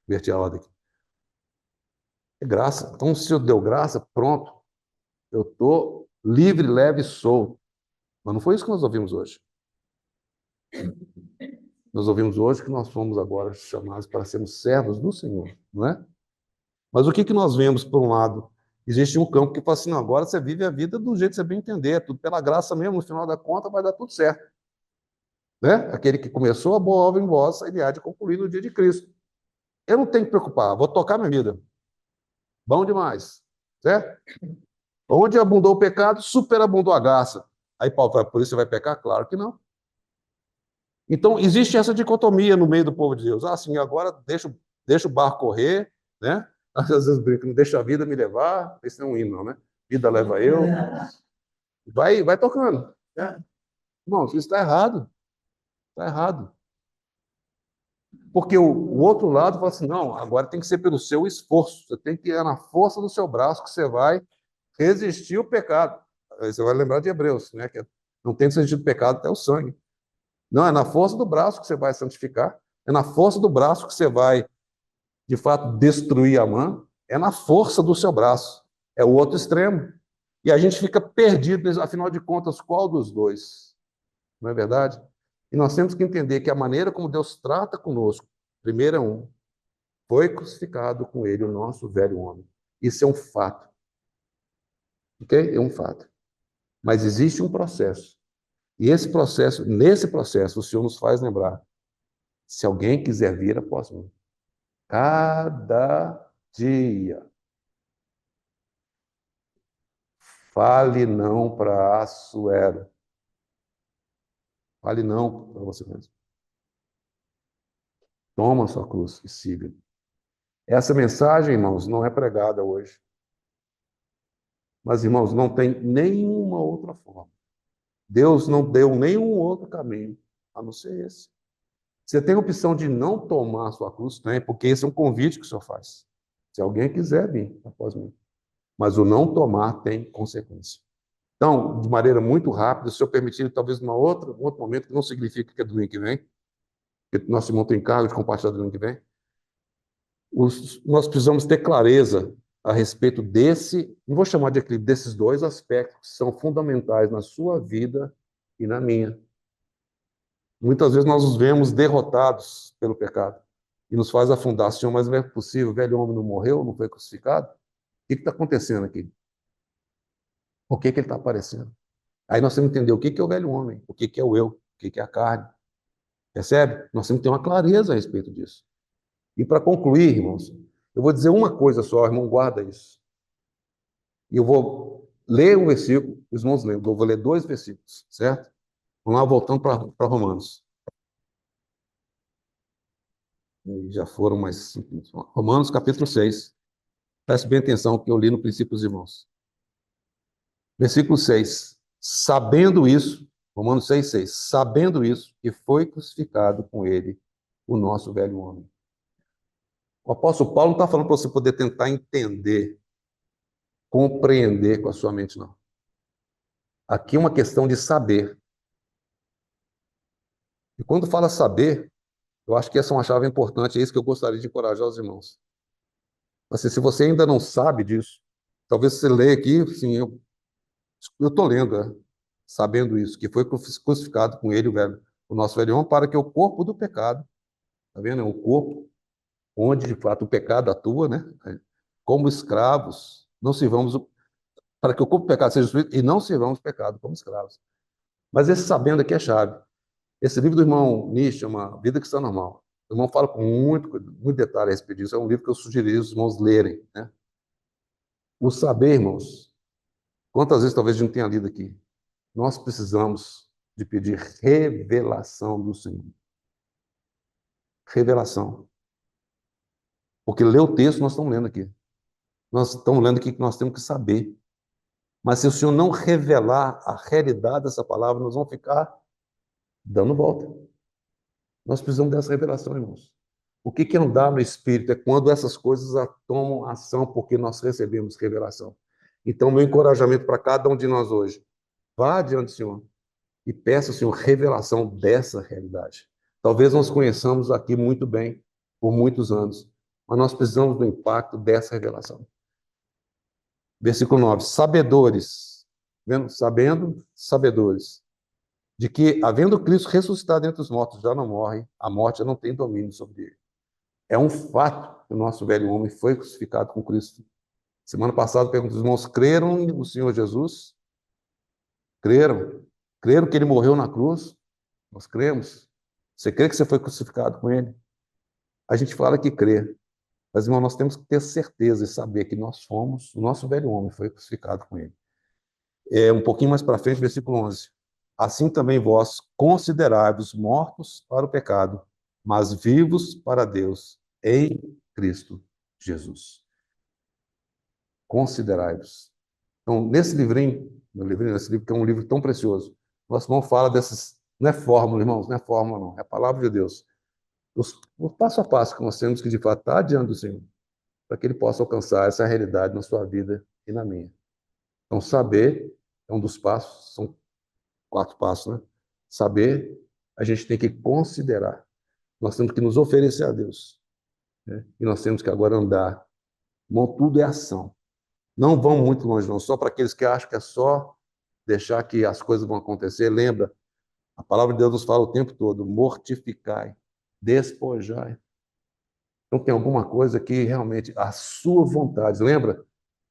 inverti a ordem aqui. É graça. Então, se eu deu graça, pronto, eu estou livre, leve e solto. Mas não foi isso que nós ouvimos hoje. Nós ouvimos hoje que nós fomos agora chamados para sermos servos do Senhor, não é? Mas o que nós vemos, por um lado? Existe um campo que fala assim, não, agora você vive a vida do jeito que você bem entender, é tudo pela graça mesmo, no final da conta vai dar tudo certo. Né? Aquele que começou a boa obra em vós, ele há de concluir no dia de Cristo. Eu não tenho que preocupar, vou tocar minha vida. Bom demais, certo? Onde abundou o pecado, superabundou a graça. Aí Paulo fala, por isso você vai pecar? Claro que não. Então, existe essa dicotomia no meio do povo de Deus. Ah, sim, agora deixa o barco correr, né? Às vezes brinco, não deixa a vida me levar. Esse não é um hino, né? Vida leva eu. Vai tocando. Né? Irmão, isso está errado. Está errado. Porque o outro lado fala assim, não, agora tem que ser pelo seu esforço. Você tem que ir na força do seu braço que você vai resistir o pecado. Aí você vai lembrar de Hebreus, né? Que não tem que resistir o pecado até o sangue. Não, é na força do braço que você vai santificar. É na força do braço que você vai, de fato, destruir a mão. É na força do seu braço. É o outro extremo. E a gente fica perdido, afinal de contas, qual dos dois? Não é verdade? E nós temos que entender que a maneira como Deus trata conosco, primeiro é foi crucificado com ele o nosso velho homem. Isso é um fato. Ok? É um fato. Mas existe um processo. E nesse processo, o Senhor nos faz lembrar: se alguém quiser vir após mim, cada dia, fale não para a Assuero. Fale não para você mesmo. Toma a sua cruz e siga. Essa mensagem, irmãos, não é pregada hoje. Mas, irmãos, não tem nenhuma outra forma. Deus não deu nenhum outro caminho a não ser esse. Você tem a opção de não tomar a sua cruz? Tem, porque esse é um convite que o Senhor faz. Se alguém quiser vir após mim. Mas o não tomar tem consequência. Então, de maneira muito rápida, se eu permitir, talvez um outro momento, que não significa que é domingo que vem, porque nosso irmão tem cargo de compartilhar domingo que vem, nós precisamos ter clareza a respeito não vou chamar de equilíbrio, desses dois aspectos que são fundamentais na sua vida e na minha. Muitas vezes nós nos vemos derrotados pelo pecado e nos faz afundar. Senhor, mas não é possível, o velho homem não morreu, não foi crucificado? O que está acontecendo aqui? Por que ele está aparecendo? Aí nós temos que entender o que é o velho homem, o que é o eu, o que é a carne. Percebe? Nós temos que ter uma clareza a respeito disso. E para concluir, irmãos, eu vou dizer uma coisa só, irmão, guarda isso. E eu vou ler um versículo, os irmãos lembram, eu vou ler 2 versículos, certo? Vamos lá, voltando para Romanos. E já foram mais 5 minutos. Romanos, capítulo 6. Preste bem atenção que eu li no princípio dos irmãos. Versículo 6. Sabendo isso, Romanos 6, 6. Sabendo isso, que foi crucificado com ele o nosso velho homem. O apóstolo Paulo não está falando para você poder tentar entender, compreender com a sua mente, não. Aqui é uma questão de saber. E quando fala saber, eu acho que essa é uma chave importante, é isso que eu gostaria de encorajar os irmãos. Assim, se você ainda não sabe disso, talvez você leia aqui, sim, eu estou lendo, sabendo isso, que foi crucificado com ele, o nosso velho homem, para que o corpo do pecado, tá vendo? É um corpo onde, de fato, o pecado atua, né? Como escravos, não sirvamos, para que o corpo do pecado seja destruído e não sirvamos pecado como escravos. Mas esse sabendo aqui é chave. Esse livro do irmão Nietzsche chama Vida Cristã Normal. O irmão fala com muito detalhe a respeito disso. É um livro que eu sugeri os irmãos lerem, né? O saber, irmãos, quantas vezes talvez a gente não tenha lido aqui, nós precisamos de pedir revelação do Senhor. Revelação. Porque ler o texto nós estamos lendo aqui. Nós estamos lendo aqui que nós temos que saber. Mas se o Senhor não revelar a realidade dessa palavra, nós vamos ficar dando volta. Nós precisamos dessa revelação, irmãos. O que é andar no Espírito? É quando essas coisas tomam ação porque nós recebemos revelação. Então, meu encorajamento para cada um de nós hoje, vá diante do Senhor e peça ao Senhor revelação dessa realidade. Talvez nós conheçamos aqui muito bem, por muitos anos, mas nós precisamos do impacto dessa revelação. Versículo 9: sabedores, vendo? Sabendo, sabedores, de que, havendo Cristo ressuscitado entre os mortos, já não morre, a morte já não tem domínio sobre ele. É um fato que o nosso velho homem foi crucificado com Cristo. Semana passada, perguntei, os irmãos creram no Senhor Jesus? Creram? Creram que ele morreu na cruz? Nós cremos. Você crê que você foi crucificado com ele? A gente fala que crê, mas, irmão, nós temos que ter certeza e saber que nós fomos, o nosso velho homem foi crucificado com ele. Um pouquinho mais para frente, versículo 11. Assim também vós considerai-vos mortos para o pecado, mas vivos para Deus em Cristo Jesus. Considerai-vos. Então, nesse livrinho, nesse livro que é um livro tão precioso, nosso irmão fala dessas, não é fórmula, irmãos, não é fórmula, não, é a palavra de Deus. O passo a passo que nós temos que, de fato, estar diante do Senhor, para que Ele possa alcançar essa realidade na sua vida e na minha. Então, saber é um dos passos, são 4 passos, né? Saber, a gente tem que considerar. Nós temos que nos oferecer a Deus, né? E nós temos que agora andar. Irmão, tudo é ação. Não vão muito longe, não. Só para aqueles que acham que é só deixar que as coisas vão acontecer. Lembra, a palavra de Deus nos fala o tempo todo: mortificai, despojai. Então tem alguma coisa que realmente a sua vontade, lembra?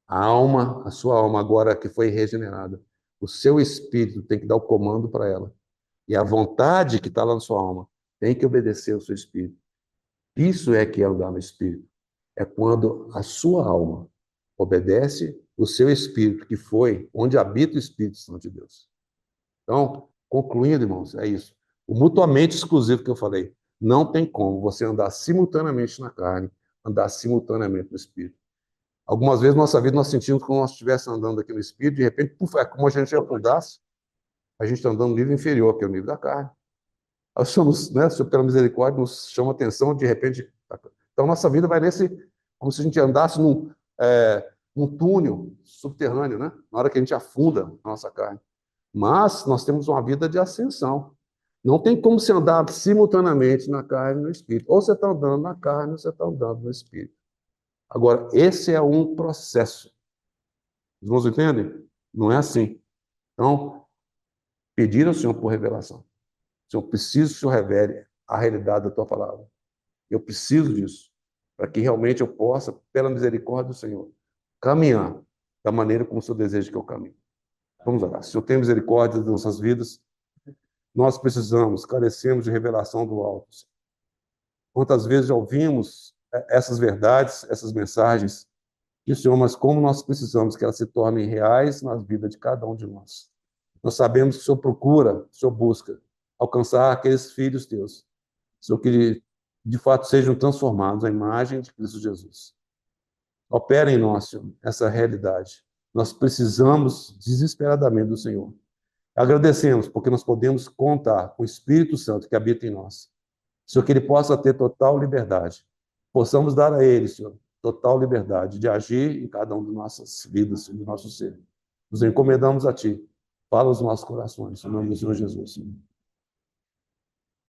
A sua alma agora que foi regenerada, o seu espírito tem que dar o comando para ela. E a vontade que está lá na sua alma tem que obedecer ao seu espírito. Isso é que é andar no espírito. É quando a sua alma obedece o seu espírito, que foi onde habita o Espírito Santo de Deus. Então, concluindo, irmãos, é isso. O mutuamente exclusivo que eu falei. Não tem como você andar simultaneamente na carne, andar simultaneamente no espírito. Algumas vezes na nossa vida nós sentimos como se nós estivéssemos andando aqui no espírito, de repente, puf, é como a gente afundasse, a gente está andando no nível inferior, que é o nível da carne. Nós somos, né, o Senhor, pela misericórdia, nos chama a atenção, de repente. Então, nossa vida vai nesse, como se a gente andasse num túnel subterrâneo, né? Na hora que a gente afunda a nossa carne. Mas nós temos uma vida de ascensão. Não tem como você andar simultaneamente na carne e no espírito. Ou você está andando na carne, ou você está andando no espírito. Agora, esse é um processo. Os irmãos entendem? Não é assim. Então, pedir ao Senhor por revelação. Senhor, eu preciso que o Senhor revele a realidade da tua palavra. Eu preciso disso, para que realmente eu possa, pela misericórdia do Senhor, caminhar da maneira como o Senhor deseja que eu caminhe. Vamos orar. Senhor, tem misericórdia das nossas vidas. Nós precisamos, carecemos de revelação do alto. Quantas vezes já ouvimos essas verdades, essas mensagens, e Senhor, mas como nós precisamos que elas se tornem reais na vida de cada um de nós. Nós sabemos que o Senhor procura, o Senhor busca alcançar aqueles filhos teus. Senhor, que de fato sejam transformados à imagem de Cristo Jesus. Opera em nós, Senhor, essa realidade. Nós precisamos desesperadamente do Senhor. Agradecemos porque nós podemos contar com o Espírito Santo que habita em nós. Senhor, que ele possa ter total liberdade. Possamos dar a ele, Senhor, total liberdade de agir em cada uma de nossas vidas, do nosso ser. Nos encomendamos a Ti. Fala os nossos corações, em nome do Senhor Jesus, Senhor.